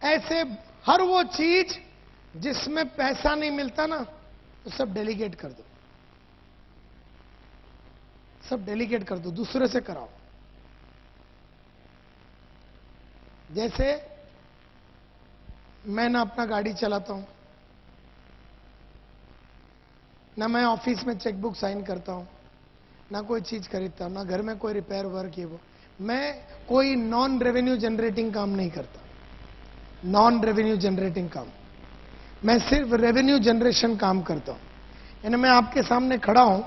[SPEAKER 1] ऐसे हर वो चीज जिसमें पैसा नहीं मिलता ना, तो सब डेलीगेट कर दो, सब डेलीगेट कर दो, दूसरे से कराओ। जैसे मैं ना अपना गाड़ी चलाता हूं, ना मैं ऑफिस में चेकबुक साइन करता हूं, ना कोई चीज खरीदता हूं, ना घर में कोई रिपेयर वर्क ये वो, मैं कोई नॉन रेवेन्यू जनरेटिंग काम नहीं करता। नॉन रेवेन्यू जनरेटिंग काम, मैं सिर्फ रेवेन्यू जनरेशन काम करता हूं। यानी मैं आपके सामने खड़ा हूं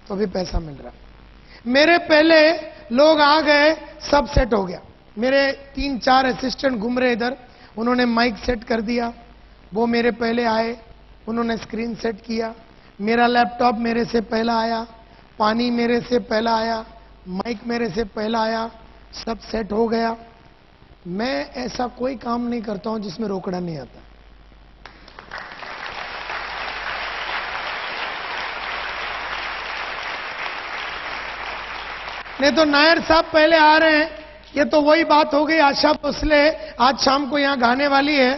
[SPEAKER 1] तो भी पैसा मिल रहा है। मेरे पहले लोग आ गए, सब सेट हो गया। मेरे 3-4 असिस्टेंट घूम रहे इधर, उन्होंने माइक सेट कर दिया, वो मेरे पहले आए, उन्होंने स्क्रीन सेट किया, मेरा लैपटॉप मेरे से पहला आया, पानी मेरे से पहला आया, माइक मेरे से पहला आया, सब सेट हो गया। मैं ऐसा कोई काम नहीं करता हूं जिसमें रोकड़ा नहीं आता। नहीं तो नायर साहब पहले आ रहे हैं, ये तो वही बात हो गई, आशा भोसले आज शाम को यहां गाने वाली है,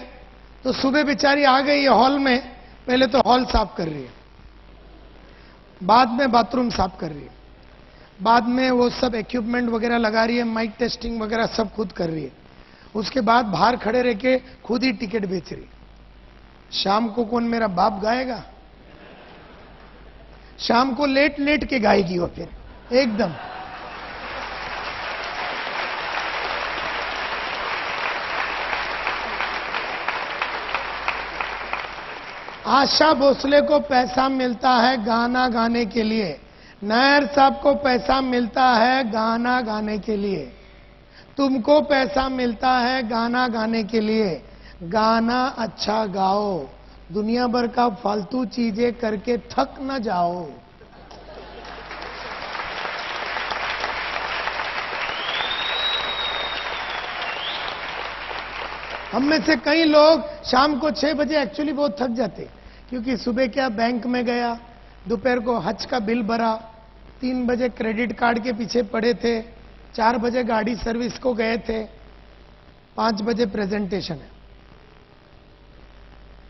[SPEAKER 1] तो सुबह बेचारी आ गई है हॉल में, पहले तो हॉल साफ कर रही है, बाद में बाथरूम साफ कर रही है, बाद में वो सब इक्विपमेंट वगैरह लगा रही है, माइक टेस्टिंग वगैरह सब खुद कर रही है, उसके बाद बाहर खड़े रह के खुद ही टिकट बेच रही। शाम को कौन मेरा बाप गाएगा? शाम को लेट लेट के गाएगी वो, फिर एकदम। आशा भोसले को पैसा मिलता है गाना गाने के लिए, नायर साहब को पैसा मिलता है गाना गाने के लिए, तुमको पैसा मिलता है गाना गाने के लिए। गाना अच्छा गाओ, दुनिया भर का फालतू चीजें करके थक न जाओ। हम में से कई लोग शाम को 6 बजे एक्चुअली बहुत थक जाते, क्योंकि सुबह क्या बैंक में गया, दोपहर को हज का बिल भरा, 3 बजे क्रेडिट कार्ड के पीछे पड़े थे, 4 बजे गाड़ी सर्विस को गए थे, 5 बजे प्रेजेंटेशन है।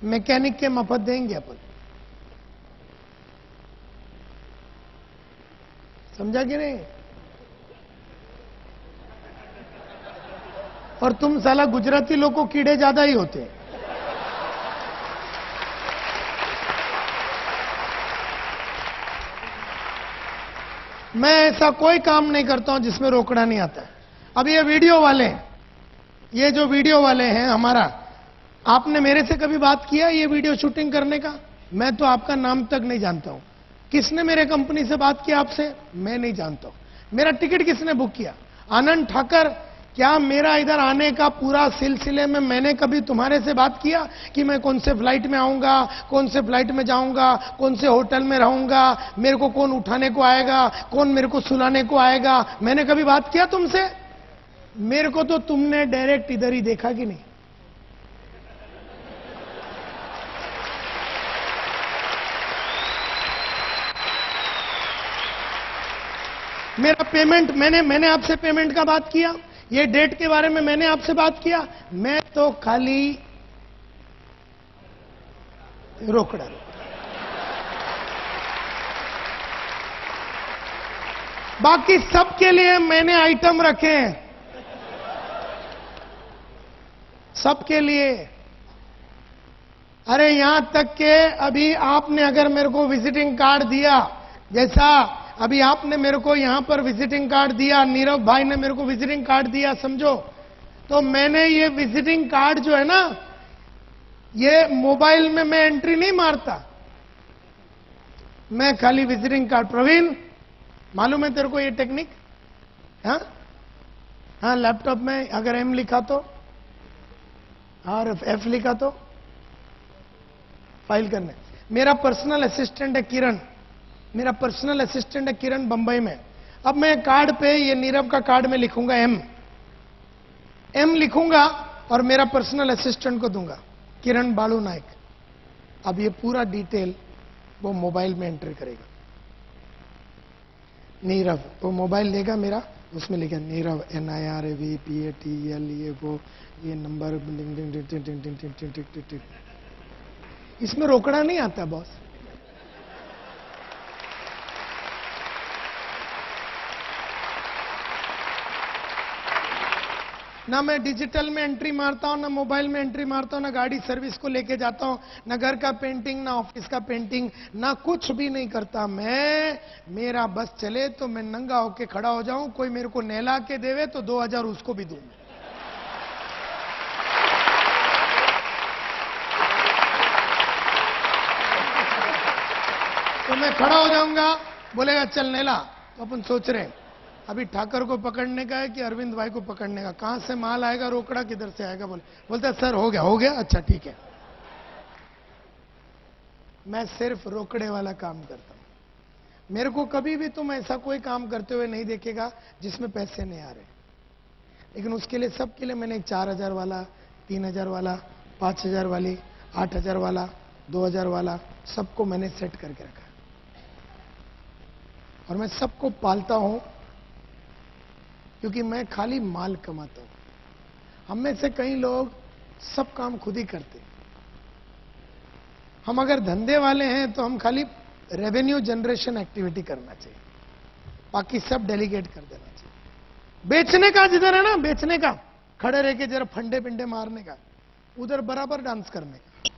[SPEAKER 1] मैकेनिक के मफत देंगे अपन, समझा कि नहीं? और तुम साला गुजराती लोग को कीड़े ज्यादा ही होते। मैं ऐसा कोई काम नहीं करता हूं जिसमें रोकड़ा नहीं आता। अब ये वीडियो वाले, ये जो वीडियो वाले हैं हमारा, आपने मेरे से कभी बात किया ये वीडियो शूटिंग करने का? मैं तो आपका नाम तक नहीं जानता हूं। किसने मेरे कंपनी से बात किया आपसे? मैं नहीं जानता हूं। मेरा टिकट किसने बुक किया? आनंद ठाकर। क्या मेरा इधर आने का पूरा सिलसिले में मैंने कभी तुम्हारे से बात किया कि मैं कौन से फ्लाइट में आऊंगा, कौन से फ्लाइट में जाऊंगा, कौन से होटल में रहूंगा, मेरे को कौन उठाने को आएगा, कौन मेरे को सुलाने को आएगा? मैंने कभी बात किया तुमसे? मेरे को तो तुमने डायरेक्ट इधर ही देखा कि नहीं? मेरा पेमेंट, मैंने आपसे पेमेंट का बात किया, ये डेट के बारे में मैंने आपसे बात किया? मैं तो खाली रोकड़ा। बाकी सबके लिए मैंने आइटम रखे हैं, सबके लिए। अरे यहां तक के अभी आपने अगर मेरे को विजिटिंग कार्ड दिया, जैसा अभी आपने मेरे को यहां पर विजिटिंग कार्ड दिया, नीरव भाई ने मेरे को विजिटिंग कार्ड दिया, समझो, तो मैंने ये विजिटिंग कार्ड जो है ना, ये मोबाइल में मैं एंट्री नहीं मारता, मैं खाली विजिटिंग कार्ड। प्रवीण, मालूम है तेरे को ये टेक्निक? हाँ, लैपटॉप में अगर एम लिखा तो और एफ लिखा तो फाइल करने। मेरा पर्सनल असिस्टेंट है किरण, मेरा पर्सनल असिस्टेंट है किरण बंबई में। अब मैं कार्ड पे, ये नीरव का कार्ड में लिखूंगा एम, एम लिखूंगा और मेरा पर्सनल असिस्टेंट को दूंगा, किरण बालू नायक। अब ये पूरा डिटेल वो मोबाइल में एंटर करेगा। नीरव, वो मोबाइल लेगा मेरा, उसमें लिखा नीरव NIRAVPATEL, ये नंबर, इसमें रोकड़ा नहीं आता बॉस। ना मैं डिजिटल में एंट्री मारता हूं, ना मोबाइल में एंट्री मारता हूं, ना गाड़ी सर्विस को लेके जाता हूं, ना घर का पेंटिंग, ना ऑफिस का पेंटिंग, ना कुछ भी नहीं करता मैं। मेरा बस चले तो मैं नंगा होके खड़ा हो जाऊं, कोई मेरे को नहला के देवे तो 2000 उसको भी दूं। तो मैं खड़ा हो जाऊंगा, बोलेगा चल नहला, तो अपन सोच रहे हैं अभी ठाकर को पकड़ने का है कि अरविंद भाई को पकड़ने का, कहां से माल आएगा, रोकड़ा किधर से आएगा, बोलता सर हो गया, अच्छा ठीक है। मैं सिर्फ रोकड़े वाला काम करता हूं। मेरे को कभी भी तुम ऐसा कोई काम करते हुए नहीं देखेगा जिसमें पैसे नहीं आ रहे। लेकिन उसके लिए, सबके लिए मैंने 4000 वाला, 3000 वाला, 5000 वाली, 8000 वाला, 2000 वाला, सबको मैंने सेट करके रखा और मैं सबको पालता हूं, क्योंकि मैं खाली माल कमाता हूं। हम में से कई लोग सब काम खुद ही करते हैं। हम अगर धंधे वाले हैं तो हम खाली रेवेन्यू जनरेशन एक्टिविटी करना चाहिए, बाकी सब डेलीगेट कर देना चाहिए। बेचने का जिधर है ना, बेचने का, खड़े रह के जरा फंडे पिंडे मारने का, उधर बराबर डांस करने का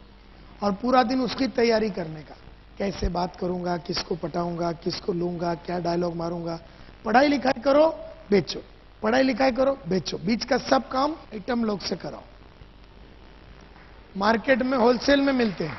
[SPEAKER 1] और पूरा दिन उसकी तैयारी करने का, कैसे बात करूंगा, किसको पटाऊंगा, किसको लूंगा, क्या डायलॉग मारूंगा। पढ़ाई लिखाई करो, बेचो, पढ़ाई लिखाई करो, बेचो, बीच का सब काम आइटम लोग से कराओ। मार्केट में होलसेल में मिलते हैं।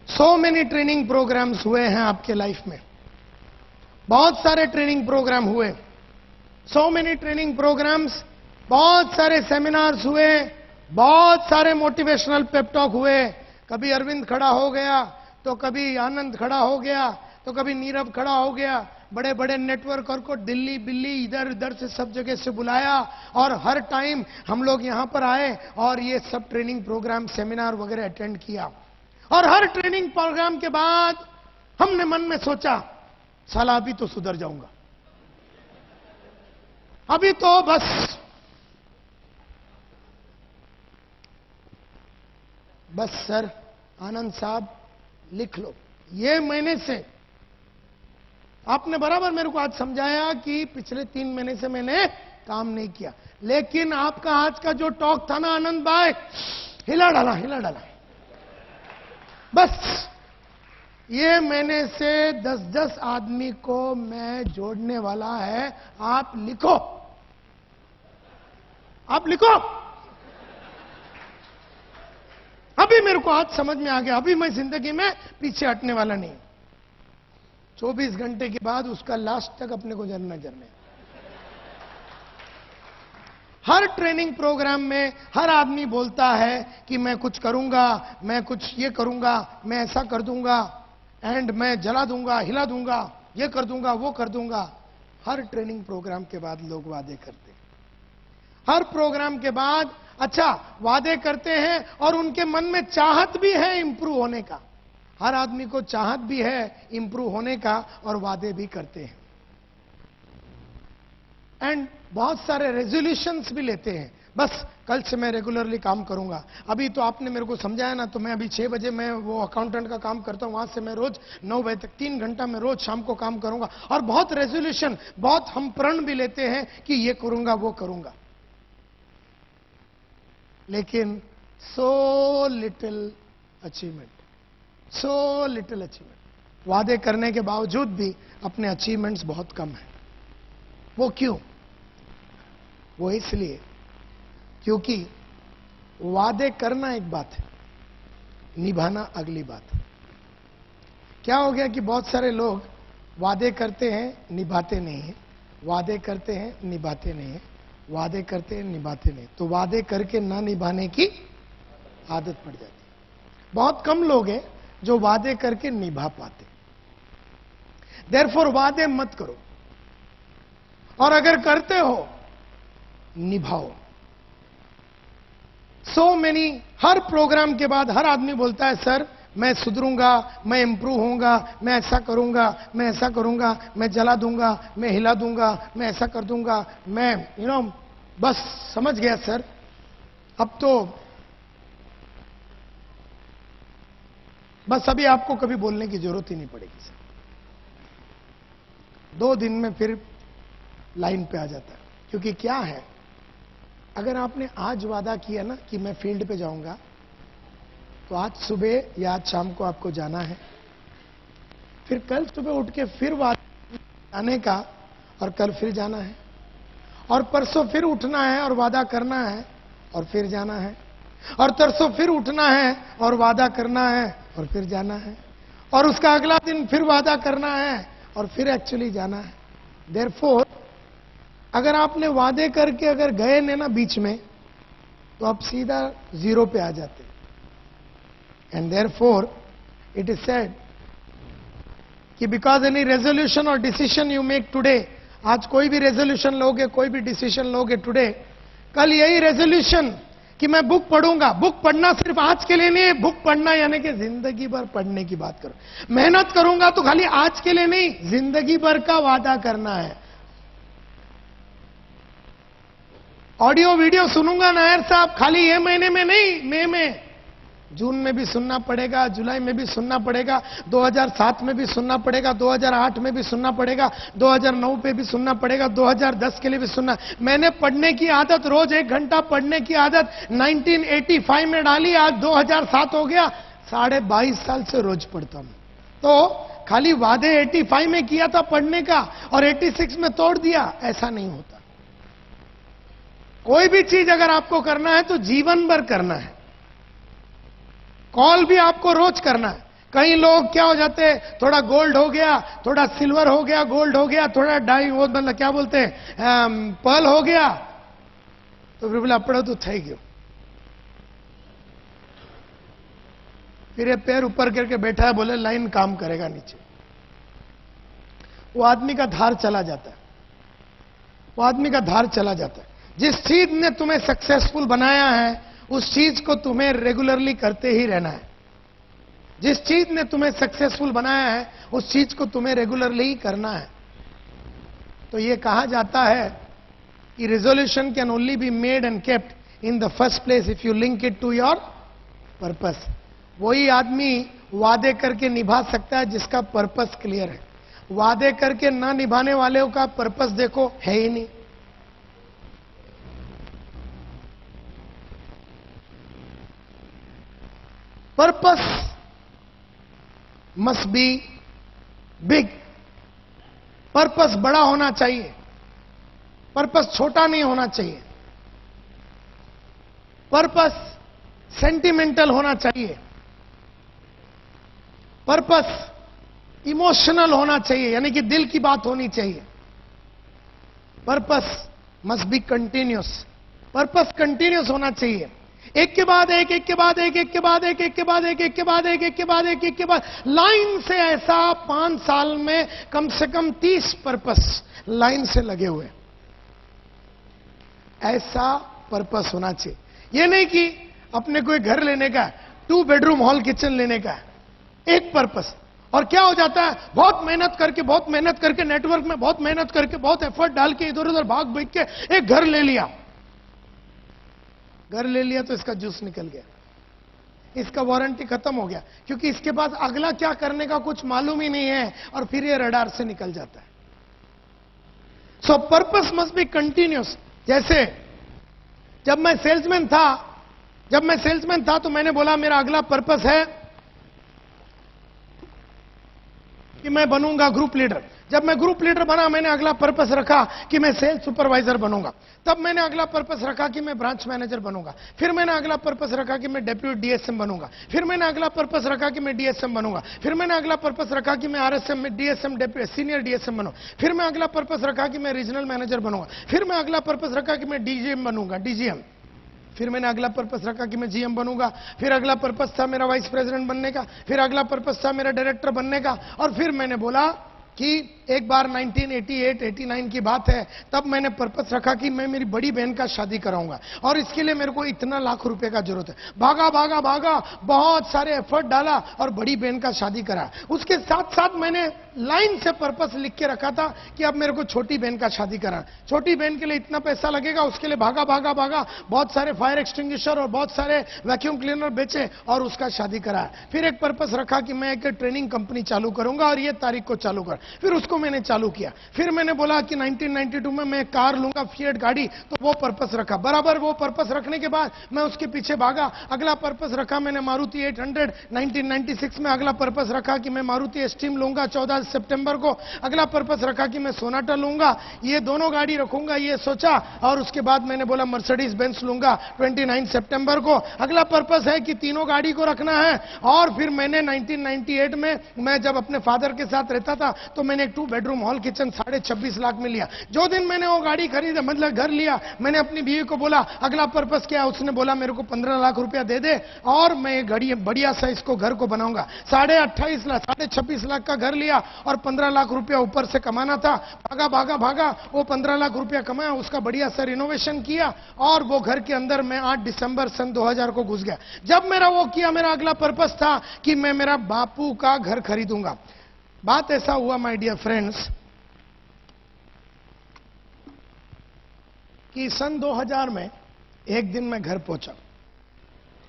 [SPEAKER 1] सो मेनी ट्रेनिंग प्रोग्राम्स हुए हैं आपके लाइफ में, बहुत सारे ट्रेनिंग प्रोग्राम हुए, सो मेनी ट्रेनिंग प्रोग्राम्स, बहुत सारे सेमिनार्स हुए, बहुत सारे मोटिवेशनल पेप टॉक हुए। कभी अरविंद खड़ा हो गया, तो कभी आनंद खड़ा हो गया, तो कभी नीरव खड़ा हो गया। बड़े बड़े नेटवर्कर को दिल्ली बिल्ली इधर उधर से सब जगह से बुलाया और हर टाइम हम लोग यहां पर आए और ये सब ट्रेनिंग प्रोग्राम, सेमिनार वगैरह अटेंड किया। और हर ट्रेनिंग प्रोग्राम के बाद हमने मन में सोचा, साला अभी तो सुधर जाऊंगा, अभी तो बस सर, आनंद साहब लिख लो। ये महीने से आपने बराबर मेरे को आज समझाया कि पिछले 3 महीने से मैंने काम नहीं किया, लेकिन आपका आज का जो टॉक था ना आनंद भाई, हिला डाला। बस ये महीने से 10-10 आदमी को मैं जोड़ने वाला है। आप लिखो। अभी मेरे को आज समझ में आ गया, अभी मैं जिंदगी में पीछे हटने वाला नहीं। 24 घंटे के बाद उसका लास्ट तक अपने को जरने। हर ट्रेनिंग प्रोग्राम में हर आदमी बोलता है कि मैं कुछ करूंगा, मैं कुछ ये करूंगा, मैं ऐसा कर दूंगा, एंड मैं जला दूंगा, हिला दूंगा, ये कर दूंगा, वो कर दूंगा। हर ट्रेनिंग प्रोग्राम के बाद लोग वादे करते हैं। हर प्रोग्राम के बाद अच्छा वादे करते हैं और उनके मन में चाहत भी है इंप्रूव होने का। हर आदमी को चाहत भी है इंप्रूव होने का और वादे भी करते हैं। एंड बहुत सारे रेजोल्यूशंस भी लेते हैं, बस कल से मैं रेगुलरली काम करूंगा। अभी तो आपने मेरे को समझाया ना, तो मैं अभी 6 बजे मैं वो अकाउंटेंट का काम करता हूं, वहां से मैं रोज 9 बजे तक 3 घंटा मैं रोज शाम को काम करूंगा। और बहुत रेजोल्यूशन, बहुत हम प्रण भी लेते हैं कि ये करूंगा, वो करूंगा, लेकिन सो लिटिल अचीवमेंट। वादे करने के बावजूद भी अपने अचीवमेंट्स बहुत कम है। वो क्यों? वो इसलिए क्योंकि वादे करना एक बात है, निभाना अगली बात है। क्या हो गया कि बहुत सारे लोग वादे करते हैं, निभाते नहीं हैं, वादे करते हैं, निभाते नहीं हैं, वादे करते हैं, निभाते नहीं, तो वादे करके ना निभाने की आदत पड़ जाती है। बहुत कम लोग हैं जो वादे करके निभा पाते। देयरफॉर वादे मत करो, और अगर करते हो निभाओ। सो मेनी, हर प्रोग्राम के बाद हर आदमी बोलता है सर मैं सुधरूंगा, मैं इंप्रूव होऊंगा, मैं ऐसा करूंगा, मैं ऐसा करूंगा, मैं जला दूंगा, मैं हिला दूंगा, मैं ऐसा कर दूंगा, मैं बस समझ गया सर, अब तो बस अभी आपको कभी बोलने की जरूरत ही नहीं पड़ेगी सर। 2 दिन में फिर लाइन पे आ जाता है। क्योंकि क्या है, अगर आपने आज वादा किया ना कि मैं फील्ड पे जाऊंगा, तो आज सुबह या आज शाम को आपको जाना है, फिर कल सुबह उठ के फिर वादा आने का, और कल फिर जाना है, और परसों फिर उठना है और वादा करना है और फिर जाना है, और तरसों फिर उठना है और वादा करना है और फिर जाना है, और उसका अगला दिन फिर वादा करना है और फिर एक्चुअली जाना है। देयरफॉर अगर आपने वादे करके अगर गए ने ना बीच में, तो आप सीधा 0 पे आ जाते। And therefore it is said कि बिकॉज एनी रेजोल्यूशन और डिसीजन यू मेक टुडे, आज कोई भी रेजोल्यूशन लोगे, कोई भी डिसीजन लोगे टुडे, कल यही रेजोल्यूशन कि मैं बुक पढ़ूंगा। बुक पढ़ना सिर्फ आज के लिए नहीं है, बुक पढ़ना यानी कि जिंदगी भर पढ़ने की बात करो। मेहनत करूंगा तो खाली आज के लिए नहीं, जिंदगी भर का वादा करना है। ऑडियो वीडियो सुनूंगा नायर साहब, खाली ये महीने में नहीं, मई में, जून में भी सुनना पड़ेगा, जुलाई में भी सुनना पड़ेगा, 2007 में भी सुनना पड़ेगा, 2008 में भी सुनना पड़ेगा, 2009 पे भी सुनना पड़ेगा, 2010 के लिए भी सुनना। मैंने पढ़ने की आदत, रोज 1 घंटा पढ़ने की आदत 1985 में डाली, आज 2007 हो गया, 22.5 साल से रोज पढ़ता हूं। तो खाली वादे 85 में किया था पढ़ने का और 86 में तोड़ दिया, ऐसा नहीं होता। कोई भी चीज अगर आपको करना है तो जीवन भर करना है। कॉल भी आपको रोज करना है। कई लोग क्या हो जाते हैं, थोड़ा गोल्ड हो गया, थोड़ा सिल्वर हो गया, गोल्ड हो गया, थोड़ा डाई वो मतलब क्या बोलते हैं पर्ल हो गया, तो फिर बोले अपड़ो तो थई गयो, फिर ये पैर ऊपर करके बैठा है, बोले लाइन काम करेगा नीचे। वो आदमी का धार चला जाता है, वो आदमी का धार चला जाता है। जिस चीज ने तुम्हें सक्सेसफुल बनाया है उस चीज को तुम्हें रेगुलरली करते ही रहना है। जिस चीज ने तुम्हें सक्सेसफुल बनाया है उस चीज को तुम्हें रेगुलरली ही करना है। तो ये कहा जाता है कि resolution can only be made and kept in the first place if you link it to your purpose. वही आदमी वादे करके निभा सकता है जिसका पर्पस क्लियर है। वादे करके ना निभाने वाले का पर्पस देखो है ही नहीं। Purpose must B big. Purpose बड़ा होना चाहिए, पर्पस छोटा नहीं होना चाहिए। पर्पस सेंटिमेंटल होना चाहिए, पर्पस इमोशनल होना चाहिए, यानी कि दिल की बात होनी चाहिए। Purpose must be continuous, purpose continuous होना चाहिए। एक के बाद एक, एक के बाद एक, एक के बाद एक, एक के बाद एक, एक के बाद एक, एक के बाद एक, एक के बाद लाइन से ऐसा 5 साल में कम से कम 30 पर्पस लाइन से लगे हुए। ऐसा पर्पस होना चाहिए। यह नहीं कि अपने कोई घर लेने का, 2 बेडरूम हॉल किचन लेने का, एक पर्पस। और क्या हो जाता है, बहुत मेहनत करके नेटवर्क में बहुत मेहनत करके बहुत एफर्ट डाल के इधर उधर भाग भाग के एक घर ले लिया। घर ले लिया तो इसका जूस निकल गया, इसका वारंटी खत्म हो गया, क्योंकि इसके पास अगला क्या करने का कुछ मालूम ही नहीं है, और फिर ये रडार से निकल जाता है। सो पर्पस मस्ट बी कंटिन्यूस। जैसे जब मैं सेल्समैन था तो मैंने बोला मेरा अगला पर्पस है कि मैं बनूंगा ग्रुप लीडर। जब मैं ग्रुप लीडर बना, मैंने अगला पर्पस रखा कि मैं सेल्स सुपरवाइजर बनूंगा। तब मैंने अगला पर्पस रखा कि मैं ब्रांच मैनेजर बनूंगा। फिर मैंने अगला पर्पस रखा कि मैं डेप्यूटी डीएसएम बनूंगा। फिर मैंने अगला पर्पस रखा कि मैं डीएसएम बनूंगा। फिर मैंने अगला पर्पस रखा कि मैं आरएसएम में डीएसएम सीनियर डीएसएम बनूंगा। फिर मैं अगला पर्पस रखा कि मैं रीजनल मैनेजर बनूंगा। फिर मैं अगला पर्पस रखा कि मैं डीजीएम बनूंगा, डीजीएम। फिर मैंने अगला पर्पस रखा कि मैं जीएम बनूंगा। फिर अगला पर्पस था मेरा वाइस प्रेसिडेंट बनने का। फिर अगला पर्पस था मेरा डायरेक्टर बनने का। और फिर मैंने बोला कि एक बार 1988-89 की बात है, तब मैंने पर्पस रखा कि मैं मेरी बड़ी बहन का शादी कराऊंगा और इसके लिए मेरे को इतना लाख रुपए का जरूरत है। भागा भागा भागा, बहुत सारे एफर्ट डाला और बड़ी बहन का शादी करा। उसके साथ साथ मैंने लाइन से पर्पस लिख के रखा था कि अब मेरे को छोटी बहन का शादी करा। छोटी बहन के लिए इतना पैसा लगेगा, उसके लिए भागा भागा भागा, बहुत सारे फायर एक्सटिंग्विशर और बहुत सारे वैक्यूम क्लीनर बेचे और उसका शादी करा। फिर एक पर्पस रखा कि मैं एक ट्रेनिंग कंपनी चालू करूंगा और ये तारीख को चालू कर। फिर उसको मैंने चालू किया। फिर मैंने बोला कि 1992 में मैं कार लूंगा, फिएट गाड़ी, तो वो पर्पस रखा। बराबर वो पर्पस रखने के बाद मैं उसके पीछे भागा। अगला पर्पस रखा मैंने मारुति 800। 1996 में अगला पर्पस रखा कि मैं मारुति एस्टीम लूंगा 14 सितंबर को। अगला पर्पस रखा कि मैं सोनाटा लूंगा, ये दोनों गाड़ी रखूंगा, ये सोचा। और उसके बाद मैंने बोला मर्सिडीज बेंज लूंगा 29 सितंबर को। अगला पर्पस है कि तीनों गाड़ी को रखना है। और फिर मैंने 1998 में, मैं जब अपने फादर के साथ रहता था, तो मैंने एक 2 बेडरूम हॉल किचन 26.5 लाख में लिया। जो दिन मैंने वो गाड़ी खरीदा, मतलब घर लिया, मैंने अपनी बीवी को बोला अगला पर्पस क्या है? उसने बोला मेरे को 15 लाख रुपया दे दे और मैं घड़ी बढ़िया सा इसको घर को बनाऊंगा। 26.5 लाख का घर लिया और 15 लाख रुपया ऊपर से कमाना था। भागा भागा भागा, वो 15 लाख रुपया कमाया, उसका बढ़िया सा रिनोवेशन किया और वो घर के अंदर मैं 8 दिसंबर सन 2000 को घुस गया। जब मेरा वो किया, मेरा अगला पर्पस था कि मैं मेरा बापू का घर खरीदूंगा। बात ऐसा हुआ माय डियर फ्रेंड्स कि सन 2000 में एक दिन मैं घर पहुंचा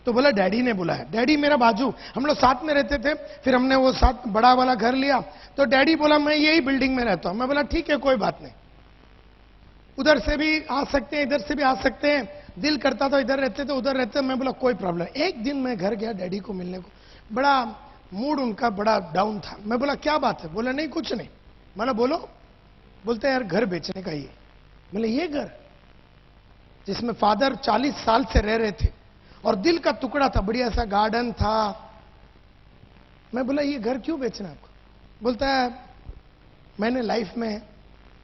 [SPEAKER 1] तो बोला डैडी ने बुलाया। डैडी मेरा बाजू, हम लोग साथ में रहते थे। फिर हमने वो साथ बड़ा वाला घर लिया तो डैडी बोला मैं यही बिल्डिंग में रहता हूं। मैं बोला ठीक है, कोई बात नहीं, उधर से भी आ सकते हैं, इधर से भी आ सकते हैं, दिल करता था इधर रहते तो उधर रहते। मैं बोला कोई प्रॉब्लम। एक दिन मैं घर गया डैडी को मिलने को, बड़ा मूड उनका बड़ा डाउन था। मैं बोला क्या बात है? बोला नहीं कुछ नहीं। मैंने बोलो? बोलते यार घर बेचने का ये। बोले ये घर जिसमें फादर 40 साल से रह रहे थे और दिल का टुकड़ा था, बढ़िया सा गार्डन था। मैं बोला ये घर क्यों बेचना आपको? बोलता है मैंने लाइफ में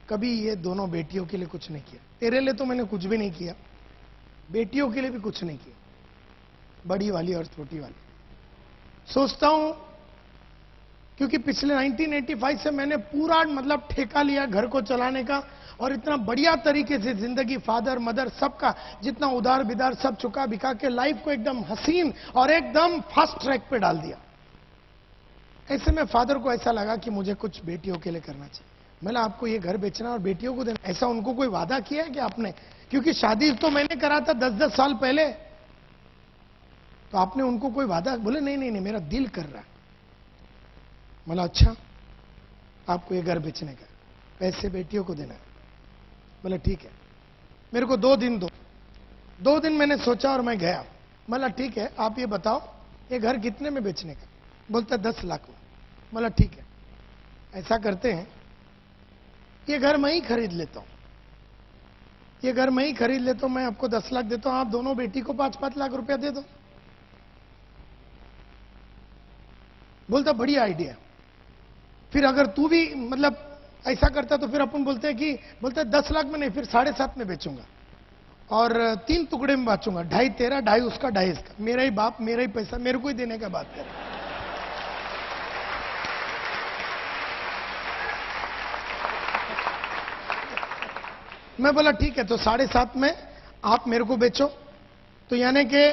[SPEAKER 1] कभी ये दोनों बेटियों के लिए कुछ नहीं किया। तेरे लिए तो मैंने कुछ भी नहीं किया, बेटियों के लिए भी कुछ नहीं किया, बड़ी वाली और छोटी वाली। सोचता हूं क्योंकि पिछले 1985 से मैंने पूरा मतलब ठेका लिया घर को चलाने का और इतना बढ़िया तरीके से जिंदगी, फादर मदर सबका जितना उधार बिदार सब चुका बिका के लाइफ को एकदम हसीन और एकदम फास्ट ट्रैक पे डाल दिया। ऐसे में फादर को ऐसा लगा कि मुझे कुछ बेटियों के लिए करना चाहिए। मैंने आपको ये घर बेचना और बेटियों को देना, ऐसा उनको कोई वादा किया है कि आपने? क्योंकि शादी तो मैंने करा था 10-10 साल पहले, तो आपने उनको कोई वादा? बोले नहीं नहीं नहीं, मेरा दिल कर रहा है। बोला अच्छा, आपको ये घर बेचने का, पैसे बेटियों को देना है। बोला ठीक है, मेरे को 2 दिन दो। 2 दिन मैंने सोचा और मैं गया। बोला ठीक है, आप ये बताओ ये घर कितने में बेचने का? बोलता 10 लाख में। बोला ठीक है, ऐसा करते हैं, ये घर मैं ही खरीद लेता हूं, ये घर मैं ही खरीद लेता हूं, मैं आपको 10 लाख देता हूं, आप दोनों बेटी को 5-5 लाख रुपया दे दो। बोलता बढ़िया आइडिया। फिर अगर तू भी मतलब ऐसा करता तो फिर अपन बोलते हैं कि, बोलते 10 लाख में नहीं, फिर 7.5 में बेचूंगा और 3 टुकड़े में बांचूंगा, 2.5 तेरा, 2.5 उसका, 2.5 इसका। मेरा ही बाप, मेरा ही पैसा, मेरे को ही देने का बात कर। मैं बोला ठीक है, तो 7.5 में आप मेरे को बेचो, तो यानी कि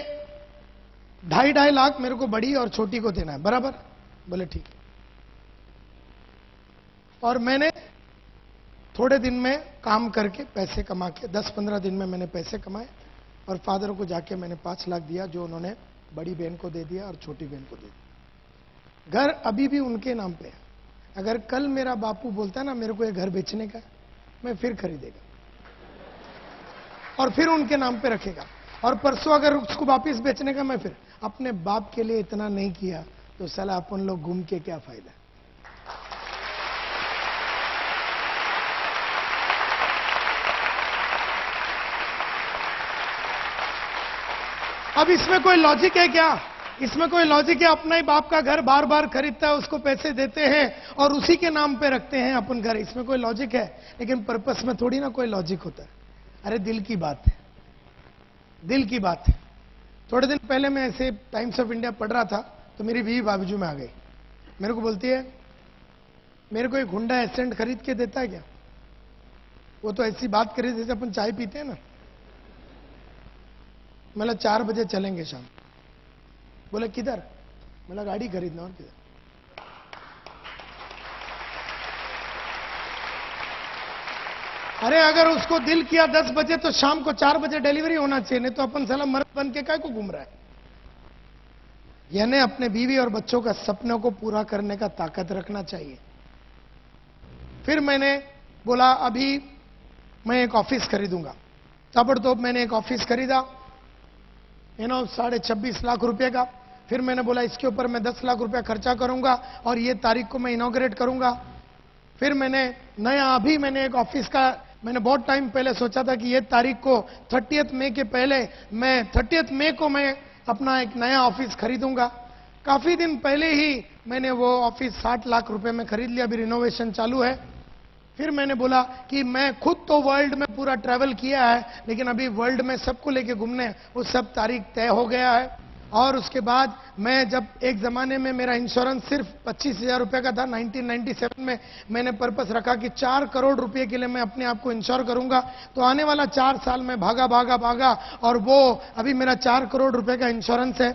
[SPEAKER 1] 2.5 लाख मेरे को बड़ी और छोटी को देना है, बराबर? बोले ठीक है। और मैंने थोड़े दिन में काम करके पैसे कमा के 10-15 दिन में मैंने पैसे कमाए और फादर को जाके मैंने 5 लाख दिया, जो उन्होंने बड़ी बहन को दे दिया और छोटी बहन को दे दिया। घर अभी भी उनके नाम पे है। अगर कल मेरा बापू बोलता है ना मेरे को ये घर बेचने का, मैं फिर खरीदेगा और फिर उनके नाम पे रखेगा। और परसों अगर उसको वापिस बेचने का, मैं फिर अपने बाप के लिए इतना नहीं किया तो साला अपन लोग घूम के क्या फायदा। अब इसमें कोई लॉजिक है क्या? इसमें कोई लॉजिक है? अपना ही बाप का घर बार बार खरीदता है, उसको पैसे देते हैं और उसी के नाम पे रखते हैं अपन घर, इसमें कोई लॉजिक है? लेकिन पर्पस में थोड़ी ना कोई लॉजिक होता है। अरे दिल की बात है, दिल की बात है। थोड़े दिन पहले मैं ऐसे टाइम्स ऑफ इंडिया पढ़ रहा था, तो मेरी बीवी बाजू में आ गई, मेरे को बोलती है, मेरे को एक हुंडा एसेंट खरीद के देता है क्या? वो तो ऐसी बात करी जैसे अपन चाय पीते हैं ना। मतलब 4 बजे चलेंगे शाम। बोले किधर? मतलब गाड़ी खरीदना, और किधर? अरे अगर उसको दिल किया 10 बजे तो शाम को 4 बजे डिलीवरी होना चाहिए, नहीं तो अपन साला मर्द बन के काय को घूम रहा है? यानी अपने बीवी और बच्चों का सपनों को पूरा करने का ताकत रखना चाहिए। फिर मैंने बोला अभी मैं एक ऑफिस खरीदूंगा, ताबड़तोड़ मैंने एक ऑफिस खरीदा, 26.5 लाख रुपए का। फिर मैंने बोला इसके ऊपर मैं 10 लाख रुपया खर्चा करूंगा और ये तारीख को मैं इनॉग्रेट करूंगा। फिर मैंने अभी मैंने एक ऑफिस का, मैंने बहुत टाइम पहले सोचा था कि ये तारीख को 30 मई के पहले, मैं 30 मई को मैं अपना एक नया ऑफिस खरीदूंगा। काफी दिन पहले ही मैंने वो ऑफिस 60 लाख रुपए में खरीद लिया, अभी रिनोवेशन चालू है। फिर मैंने बोला कि मैं खुद तो वर्ल्ड में पूरा ट्रैवल किया है, लेकिन अभी वर्ल्ड में सबको लेके घूमने, वो सब तारीख तय हो गया है। और उसके बाद मैं जब एक जमाने में मेरा इंश्योरेंस सिर्फ 25,000 रुपए का था, 1997 में मैंने पर्पस रखा कि 4 करोड़ रुपए के लिए मैं अपने आप को इंश्योर करूंगा। तो आने वाला 4 साल में भागा और वो अभी मेरा 4 करोड़ रुपए का इंश्योरेंस है।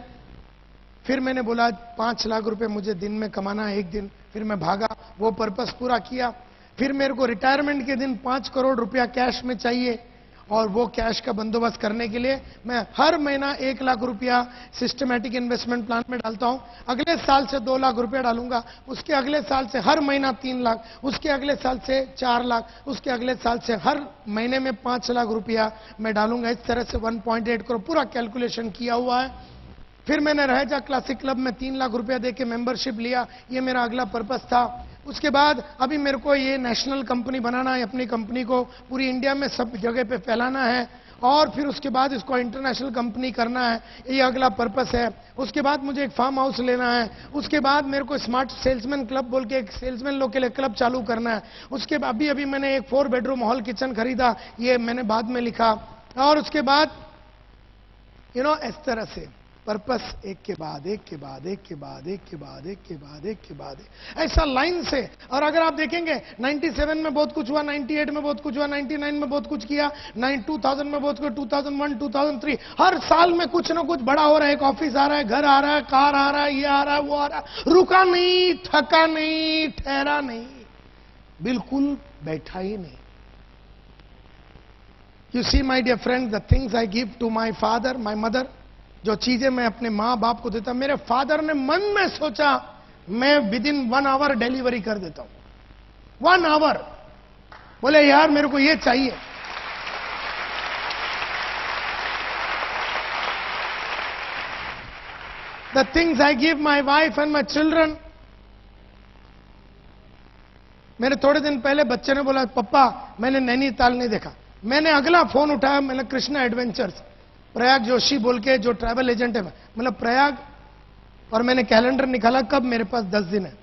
[SPEAKER 1] फिर मैंने बोला 5 लाख रुपए मुझे दिन में कमाना है एक दिन। फिर मैं भागा, वो पर्पस पूरा किया। फिर मेरे को रिटायरमेंट के दिन 5 करोड़ रुपया कैश में चाहिए, और वो कैश का बंदोबस्त करने के लिए मैं हर महीना 1 लाख रुपया सिस्टमैटिक इन्वेस्टमेंट प्लान में डालता हूं। अगले साल से 2 लाख रुपया डालूंगा, उसके अगले साल से हर महीना 3 लाख, उसके अगले साल से 4 लाख, उसके अगले साल से हर महीने में 5 लाख रुपया मैं डालूंगा। इस तरह से 1.8 करोड़ पूरा कैलकुलेशन किया हुआ है। फिर मैंने रहेजा क्लासिक क्लब में 3 लाख रुपया देके मेंबरशिप लिया, ये मेरा अगला पर्पस था। उसके बाद अभी मेरे को ये नेशनल कंपनी बनाना है, अपनी कंपनी को पूरी इंडिया में सब जगह पे फैलाना है, और फिर उसके बाद इसको इंटरनेशनल कंपनी करना है, ये अगला पर्पस है। उसके बाद मुझे एक फार्म हाउस लेना है। उसके बाद मेरे को स्मार्ट सेल्समैन क्लब बोल के एक सेल्समैन लोग के लिए क्लब चालू करना है। उसके बाद अभी मैंने एक 4 बेडरूम हॉल किचन खरीदा, ये मैंने बाद में लिखा। और उसके बाद इस तरह से पर्पस एक के बाद एक के बाद एक के बाद एक के बाद एक के बाद एक के बाद ऐसा लाइन से। और अगर आप देखेंगे 97 में बहुत कुछ हुआ, 98 में बहुत कुछ हुआ, 99 में बहुत कुछ किया, 2000 में बहुत कुछ, 2001, 2003, हर साल में कुछ ना कुछ बड़ा हो रहा है। एक ऑफिस आ रहा है, घर आ रहा है, कार आ रहा है, ये आ रहा है, वो आ रहा है। रुका नहीं, थका नहीं, ठहरा नहीं, बिल्कुल बैठा ही नहीं। You see my dear friend, the things I give to my father, my mother, जो चीजें मैं अपने मां बाप को देता, मेरे फादर ने मन में सोचा मैं विदिन 1 आवर डिलीवरी कर देता हूं। 1 आवर। बोले यार मेरे को ये चाहिए। The things I give my wife and my children. मेरे थोड़े दिन पहले बच्चे ने बोला पप्पा मैंने नैनीताल नहीं देखा। मैंने अगला फोन उठाया, मैंने कृष्णा एडवेंचर्स, प्रयाग जोशी बोल के जो ट्रैवल एजेंट है, मतलब प्रयाग, और मैंने कैलेंडर निकाला कब, मेरे पास 10 दिन है।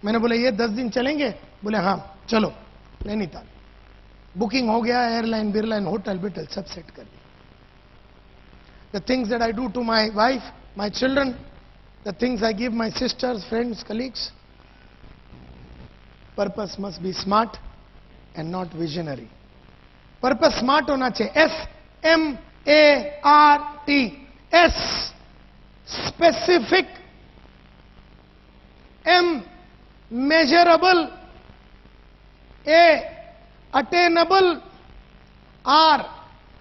[SPEAKER 1] मैंने बोला ये 10 दिन चलेंगे? बोले हाँ चलो नैनीताल। बुकिंग हो गया, एयरलाइन बिरलाइन होटल बिटल सब सेट कर दिया। The things that I do to my wife, my children, the things I give my sisters, friends, colleagues. Purpose must be smart and not visionary. Purpose smart होना चाहिए, SMART, S specific, M measurable, A attainable, R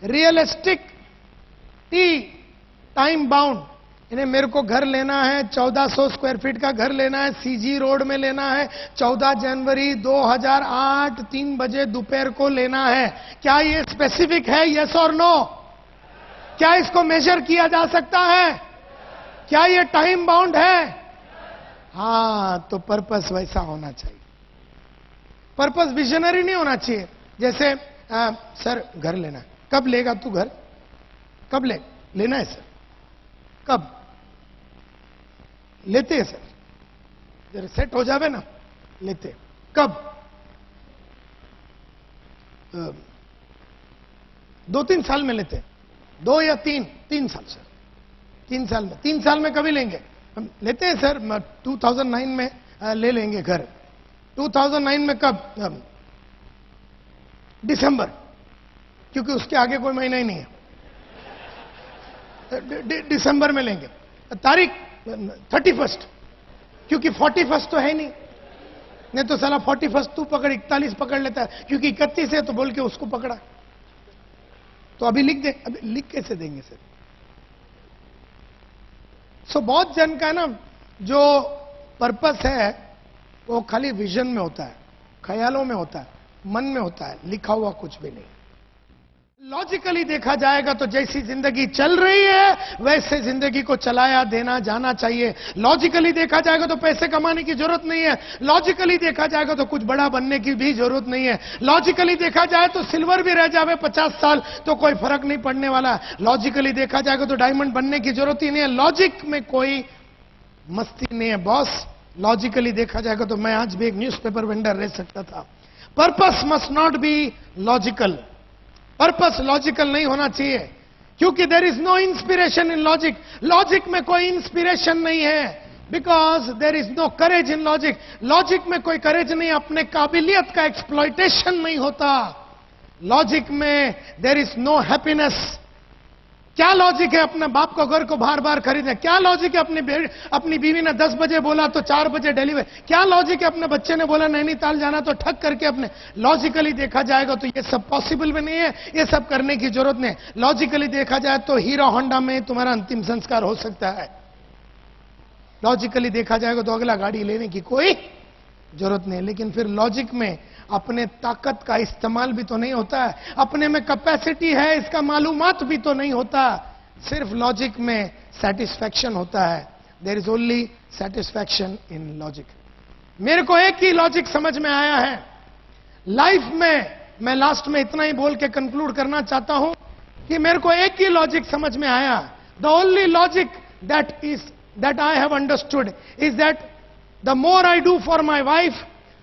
[SPEAKER 1] realistic, T time bound. इन्हें मेरे को घर लेना है, 1400 square feet का घर लेना है, CG रोड में लेना है, 14 जनवरी 2008 3 बजे दोपहर को लेना है। क्या ये स्पेसिफिक है? यस और नो? क्या इसको मेजर किया जा सकता है? क्या ये टाइम बाउंड है? हां, तो पर्पस वैसा होना चाहिए। पर्पस विजनरी नहीं होना चाहिए। जैसे सर घर लेना है, कब लेगा तू घर? कब लेना है सर? कब लेते हैं सर? जरा सेट हो जावे ना, लेते हैं। कब? 2-3 साल में लेते हैं। 2 या 3 साल सर, 3 साल में। 3 साल में कभी लेंगे? हम लेते हैं सर 2009 में ले लेंगे घर। 2009 में कब? दिसंबर, क्योंकि उसके आगे कोई महीना ही नहीं है। दिसंबर में लेंगे। तारीख 31, क्योंकि 41 तो है नहीं तो साला 41 तू पकड़, 41 पकड़ लेता है, क्योंकि 31 है तो बोल के उसको पकड़ा। तो अभी लिख दे। अभी लिख कैसे देंगे सर? सो बहुत जन का ना जो पर्पस है वो खाली विजन में होता है, ख्यालों में होता है, मन में होता है, लिखा हुआ कुछ भी नहीं। लॉजिकली देखा जाएगा तो जैसी जिंदगी चल रही है वैसे जिंदगी को चलाया देना जाना चाहिए। लॉजिकली देखा जाएगा तो पैसे कमाने की जरूरत नहीं है। लॉजिकली देखा जाएगा तो कुछ बड़ा बनने की भी जरूरत नहीं है। लॉजिकली देखा जाए तो सिल्वर भी रह जावे 50 साल तो कोई फर्क नहीं पड़ने वाला। लॉजिकली देखा जाएगा तो डायमंड बनने की जरूरत ही नहीं है। लॉजिक में कोई मस्ती नहीं है बॉस। लॉजिकली देखा जाएगा तो मैं आज भी एक न्यूज़पेपर वेंडर रह सकता था। Purpose must not be logical. Purpose logical नहीं होना चाहिए, क्योंकि there is no inspiration in logic. Logic में कोई इंस्पिरेशन नहीं है, because there is no courage in logic. Logic में कोई करेज नहीं, अपने काबिलियत का एक्सप्लॉइटेशन नहीं होता। लॉजिक में देर इज नो हैप्पीनेस। क्या लॉजिक है अपने बाप को घर को बार बार खरीदने? क्या लॉजिक है अपनी बीवी ने 10 बजे बोला तो 4 बजे डिलीवर? क्या लॉजिक है अपने बच्चे ने बोला नैनीताल जाना तो ठग करके अपने? लॉजिकली देखा जाएगा तो ये सब पॉसिबल भी नहीं है, ये सब करने की जरूरत नहीं। लॉजिकली देखा जाए तो हीरो होंडा में तुम्हारा अंतिम संस्कार हो सकता है। लॉजिकली देखा जाएगा तो अगला गाड़ी लेने की कोई जरूरत नहीं। लेकिन फिर लॉजिक में अपने ताकत का इस्तेमाल भी तो नहीं होता है, अपने में कैपेसिटी है इसका मालूमात भी तो नहीं होता। सिर्फ लॉजिक में सेटिस्फैक्शन होता है। There is only satisfaction in logic. मेरे को एक ही लॉजिक समझ में आया है लाइफ में। मैं लास्ट में इतना ही बोल के कंक्लूड करना चाहता हूं कि मेरे को एक ही लॉजिक समझ में आया। The only logic that I have understood is that the more I do for my wife,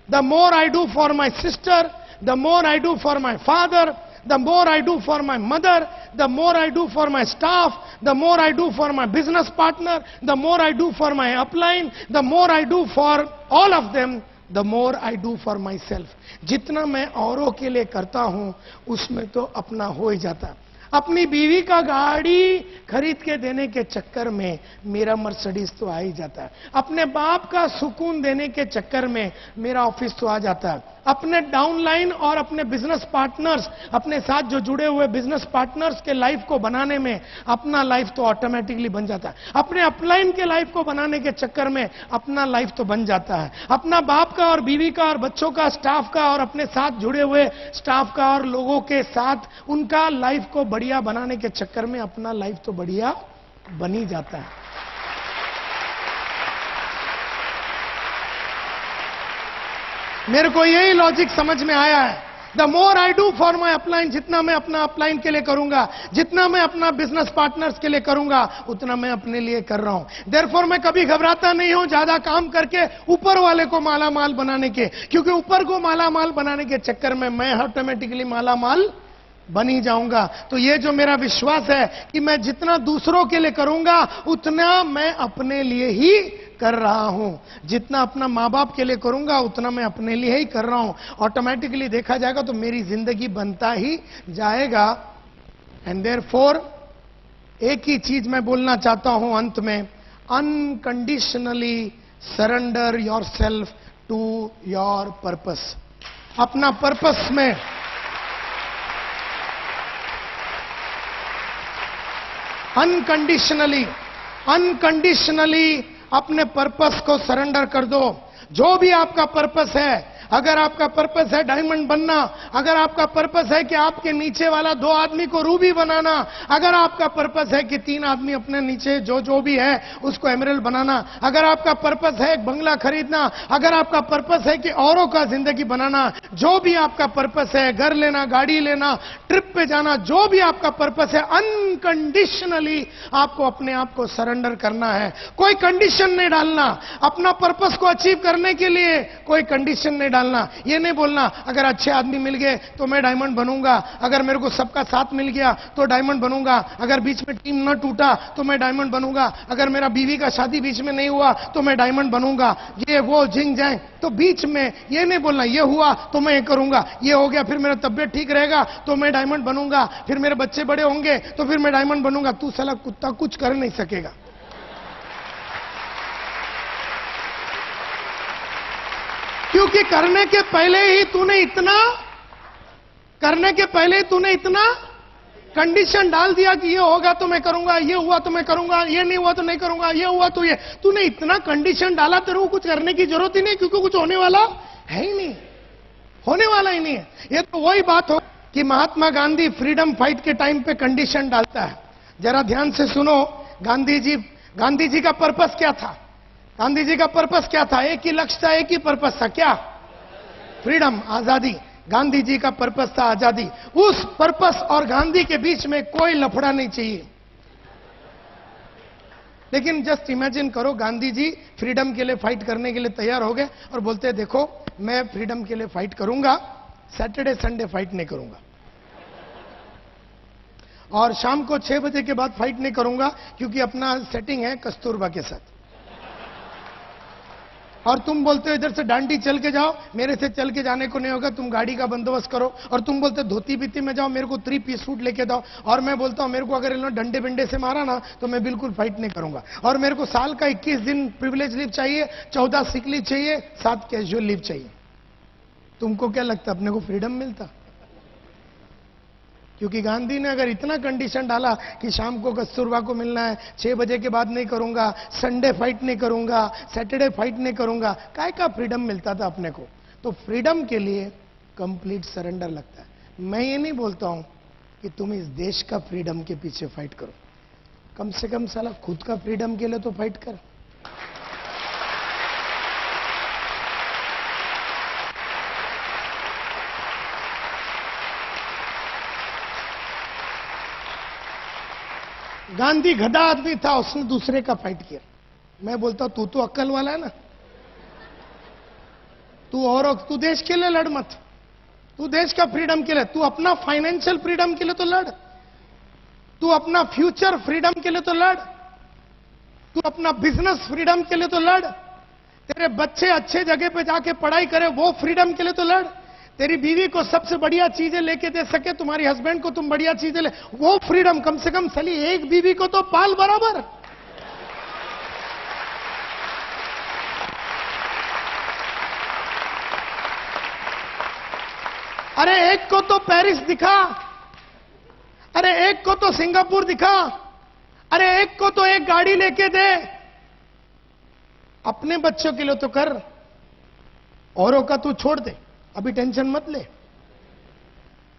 [SPEAKER 1] the more I do for my sister, the more I do for my father, the more I do for my mother, the more I do for my staff, the more I do for my business partner, the more I do for my upline, the more I do for all of them, the more I do for myself. जितना मैं औरों के लिए करता हूं उसमें तो अपना हो ही जाता। अपनी बीवी का गाड़ी खरीद के देने के चक्कर में मेरा मर्सिडीज तो आ ही जाता है। अपने बाप का सुकून देने के चक्कर में मेरा ऑफिस तो आ जाता है। अपने डाउनलाइन और अपने बिजनेस पार्टनर्स, अपने साथ जो जुड़े हुए बिजनेस पार्टनर्स के लाइफ को बनाने में अपना लाइफ तो ऑटोमेटिकली बन जाता है। अपने अपलाइन के लाइफ को बनाने के चक्कर में अपना लाइफ तो बन जाता है। अपना बाप का और बीवी का और बच्चों का, स्टाफ का और अपने साथ जुड़े हुए स्टाफ का और लोगों के साथ उनका लाइफ को बढ़िया बनाने के चक्कर में अपना लाइफ तो बढ़िया बन ही जाता है। मेरे को यही लॉजिक समझ में आया है। The more I do for my upline, जितना मैं अपना अपलाइन के लिए करूंगा, जितना मैं अपना बिजनेस पार्टनर्स के लिए करूंगा, उतना मैं अपने लिए कर रहा हूं। देयरफॉर मैं कभी घबराता नहीं हूं ज्यादा काम करके ऊपर वाले को माला माल बनाने के, क्योंकि ऊपर को माला माल बनाने के चक्कर में मैं ऑटोमेटिकली माला माल बन ही जाऊंगा। तो ये जो मेरा विश्वास है कि मैं जितना दूसरों के लिए करूंगा उतना मैं अपने लिए ही कर रहा हूं। जितना अपना माँ बाप के लिए करूंगा उतना मैं अपने लिए ही कर रहा हूं। ऑटोमेटिकली देखा जाएगा तो मेरी जिंदगी बनता ही जाएगा। एंड देयरफॉर एक ही चीज मैं बोलना चाहता हूं अंत में, unconditionally surrender yourself to your purpose. अपना पर्पस में अनकंडीशनली अपने पर्पस को सरेंडर कर दो। जो भी आपका पर्पस है, अगर आपका पर्पस है डायमंड बनना, अगर आपका पर्पस है कि आपके नीचे वाला 2 आदमी को रूबी बनाना, अगर आपका पर्पस है कि 3 आदमी अपने नीचे जो भी है उसको एमरल्ड बनाना, अगर आपका पर्पस है एक बंगला खरीदना, अगर आपका पर्पस है कि औरों का जिंदगी बनाना, जो भी आपका पर्पस है, घर लेना, गाड़ी लेना, ट्रिप पे जाना, जो भी आपका पर्पस है, अनकंडीशनली आपको अपने आप को सरेंडर करना है। कोई कंडीशन नहीं डालना। अपना पर्पस को अचीव करने के लिए कोई कंडीशन नहीं डालना। ये नहीं बोलना अगर अच्छे आदमी मिल गए तो मैं डायमंड बनूंगा, अगर मेरे को सबका साथ मिल गया तो डायमंड बनूंगा, अगर बीच में टीम न टूटा तो मैं डायमंड बनूंगा, अगर मेरा बीवी का शादी बीच में नहीं हुआ तो मैं डायमंड बनूंगा, ये वो जिंग जाए। तो बीच में ये नहीं बोलना ये हुआ तो मैं ये करूंगा, ये हो गया फिर मेरा तबियत ठीक रहेगा तो मैं डायमंड बनूंगा, फिर मेरे बच्चे बड़े होंगे तो फिर मैं डायमंड बनूंगा। तू साला कुत्ता कुछ कर नहीं सकेगा। क्योंकि करने के पहले ही तूने इतना कंडीशन डाल दिया कि ये होगा तो मैं करूंगा, ये हुआ तो मैं करूंगा, ये नहीं हुआ तो नहीं करूंगा, ये हुआ तो ये। तूने इतना कंडीशन डाला, तेरे को कुछ करने की जरूरत ही नहीं, क्योंकि कुछ होने वाला है ही नहीं, होने वाला ही नहीं है। ये तो वही बात हो कि महात्मा गांधी फ्रीडम फाइट के टाइम पे कंडीशन डालता है। जरा ध्यान से सुनो, गांधी जी का पर्पस क्या था? गांधी जी का पर्पस क्या था? एक ही लक्ष्य था, एक ही पर्पस था, क्या? फ्रीडम, आजादी। गांधी जी का पर्पस था आजादी। उस पर्पस और गांधी के बीच में कोई लफड़ा नहीं चाहिए। लेकिन जस्ट इमेजिन करो, गांधी जी फ्रीडम के लिए फाइट करने के लिए तैयार हो गए और बोलते हैं देखो मैं फ्रीडम के लिए फाइट करूंगा, सैटरडे संडे फाइट नहीं करूंगा, और शाम को 6 बजे के बाद फाइट नहीं करूंगा क्योंकि अपना सेटिंग है कस्तूरबा के साथ। और तुम बोलते हो इधर से डांडी चल के जाओ, मेरे से चल के जाने को नहीं होगा, तुम गाड़ी का बंदोबस्त करो। और तुम बोलते धोती बीती में जाओ, मेरे को 3 पीस सूट लेके जाओ। और मैं बोलता हूं मेरे को अगर इन्होंने डंडे बिंडे से मारा ना तो मैं बिल्कुल फाइट नहीं करूंगा। और मेरे को साल का 21 दिन प्रिविलेज लीव चाहिए, 14 सिक लीव चाहिए, 7 कैजुअल लीव चाहिए। तुमको क्या लगता अपने को फ्रीडम मिलता? क्योंकि गांधी ने अगर इतना कंडीशन डाला कि शाम को कस्तूरबा को मिलना है, 6 बजे के बाद नहीं करूंगा, संडे फाइट नहीं करूंगा, सैटरडे फाइट नहीं करूंगा, काय का फ्रीडम मिलता था अपने को? तो फ्रीडम के लिए कंप्लीट सरेंडर लगता है। मैं ये नहीं बोलता हूं कि तुम इस देश का फ्रीडम के पीछे फाइट करो, कम से कम साला खुद का फ्रीडम के लिए तो फाइट कर। गांधी गधा आदमी था, उसने दूसरे का फाइट किया। मैं बोलता हूं तू तो अक्ल वाला है ना, तू देश के लिए लड़ मत, तू देश का फ्रीडम के लिए, तू अपना फाइनेंशियल फ्रीडम के लिए तो लड़, तू अपना फ्यूचर फ्रीडम के लिए तो लड़, तू अपना बिजनेस फ्रीडम के लिए तो लड़, तेरे बच्चे अच्छे जगह पे जाके पढ़ाई करे वो फ्रीडम के लिए तो लड़, तेरी बीवी को सबसे बढ़िया चीजें लेके दे सके, तुम्हारी हस्बैंड को तुम बढ़िया चीजें ले, वो फ्रीडम। कम से कम सली एक बीवी को तो पाल बराबर। अरे एक को तो पेरिस दिखा, अरे एक को तो सिंगापुर दिखा, अरे एक को तो एक गाड़ी लेके दे। अपने बच्चों के लिए तो कर, औरों का तू छोड़ दे, अभी टेंशन मत ले,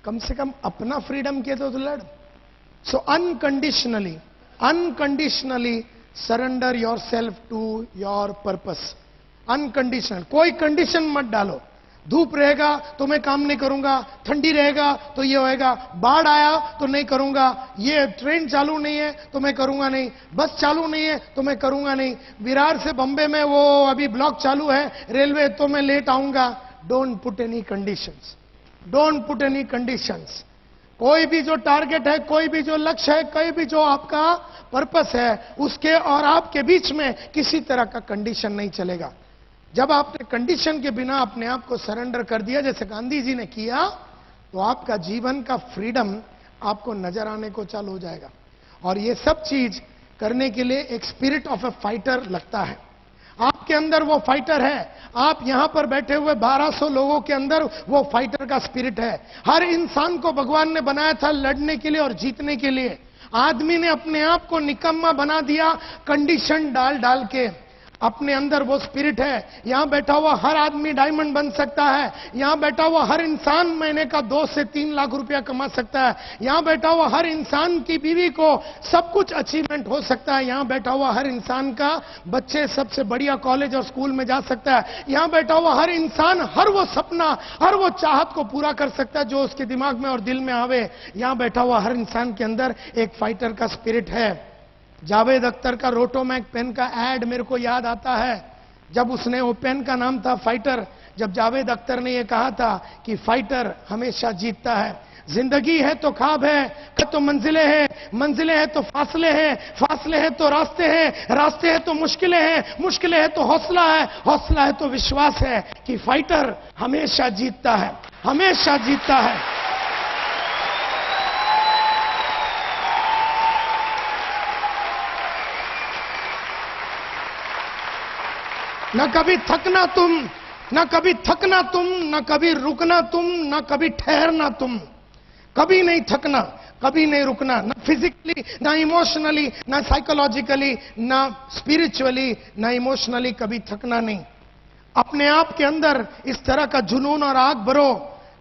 [SPEAKER 1] कम से कम अपना फ्रीडम के तो लड़। So unconditionally surrender yourself to your purpose. Unconditional, कोई कंडीशन मत डालो। धूप रहेगा तो मैं काम नहीं करूंगा, ठंडी रहेगा तो ये होएगा, बाढ़ आया तो नहीं करूंगा, ये ट्रेन चालू नहीं है तो मैं करूंगा नहीं, बस चालू नहीं है तो मैं करूंगा नहीं, विरार से बंबई में वो अभी ब्लॉक चालू है रेलवे तो मैं लेट आऊंगा। Don't put any conditions, don't put any conditions. कोई भी जो टारगेट है, कोई भी जो लक्ष्य है, कोई भी जो आपका पर्पस है, उसके और आपके बीच में किसी तरह का कंडीशन नहीं चलेगा। जब आपने कंडीशन के बिना अपने आप को सरेंडर कर दिया जैसे गांधी जी ने किया, तो आपका जीवन का फ्रीडम आपको नजर आने को चालू हो जाएगा। और ये सब चीज करने के लिए एक स्पिरिट ऑफ ए फाइटर लगता है। आपके अंदर वो फाइटर है। आप यहां पर बैठे हुए 1200 लोगों के अंदर वो फाइटर का स्पिरिट है। हर इंसान को भगवान ने बनाया था लड़ने के लिए और जीतने के लिए। आदमी ने अपने आप को निकम्मा बना दिया कंडीशन डाल डाल के। अपने अंदर वो स्पिरिट है। यहां बैठा हुआ हर आदमी डायमंड बन सकता है। यहां बैठा हुआ हर इंसान महीने का 2 से 3 लाख रुपया कमा सकता है। यहां बैठा हुआ हर इंसान की बीवी को सब कुछ अचीवमेंट हो सकता है। यहां बैठा हुआ हर इंसान का बच्चे सबसे बढ़िया कॉलेज और स्कूल में जा सकता है। यहां बैठा हुआ हर इंसान हर वो सपना, हर वो चाहत को पूरा कर सकता है जो उसके दिमाग में और दिल में आवे। यहां बैठा हुआ हर इंसान के अंदर एक फाइटर का स्पिरिट है। जावेद अख्तर का रोटोमैक पेन का एड मेरे को याद आता है। जब उसने, वो पेन का नाम था फाइटर, जब जावेद अख्तर ने यह कहा था कि फाइटर हमेशा जीतता है। जिंदगी है तो ख्वाब है तो मंजिलें हैं, मंजिलें हैं तो फासले हैं, फासले हैं तो रास्ते हैं, रास्ते हैं तो मुश्किलें हैं, मुश्किलें हैं तो हौसला है, हौसला है तो विश्वास है कि फाइटर हमेशा जीतता है, हमेशा जीतता है। न कभी थकना तुम, न कभी थकना तुम, न कभी रुकना तुम, न कभी ठहरना तुम। कभी नहीं थकना, कभी नहीं रुकना, ना फिजिकली, ना इमोशनली, ना साइकोलॉजिकली, ना स्पिरिचुअली, ना इमोशनली, कभी थकना नहीं। अपने आप के अंदर इस तरह का जुनून और आग भरो,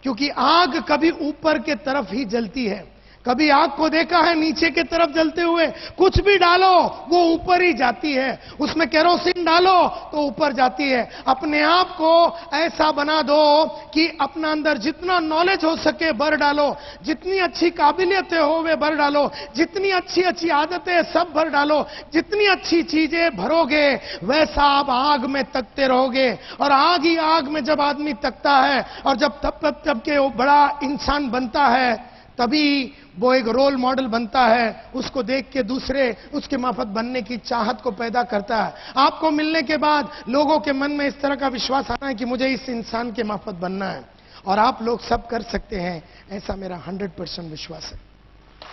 [SPEAKER 1] क्योंकि आग कभी ऊपर के तरफ ही जलती है। कभी आग को देखा है नीचे की तरफ जलते हुए? कुछ भी डालो वो ऊपर ही जाती है। उसमें केरोसिन डालो तो ऊपर जाती है। अपने आप को ऐसा बना दो कि अपना अंदर जितना नॉलेज हो सके भर डालो, जितनी अच्छी काबिलियतें हो वे भर डालो, जितनी अच्छी अच्छी आदतें सब भर डालो। जितनी अच्छी चीजें भरोगे वैसा आप आग में तकते रहोगे। और आग ही आग में जब आदमी तकता है और जब तब के वो बड़ा इंसान बनता है, तभी वो एक रोल मॉडल बनता है। उसको देख के दूसरे उसके माफत बनने की चाहत को पैदा करता है। आपको मिलने के बाद लोगों के मन में इस तरह का विश्वास आना है कि मुझे इस इंसान के माफत बनना है, और आप लोग सब कर सकते हैं, ऐसा मेरा 100% विश्वास है।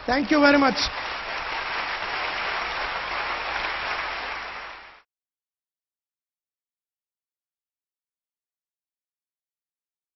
[SPEAKER 1] Thank you very much.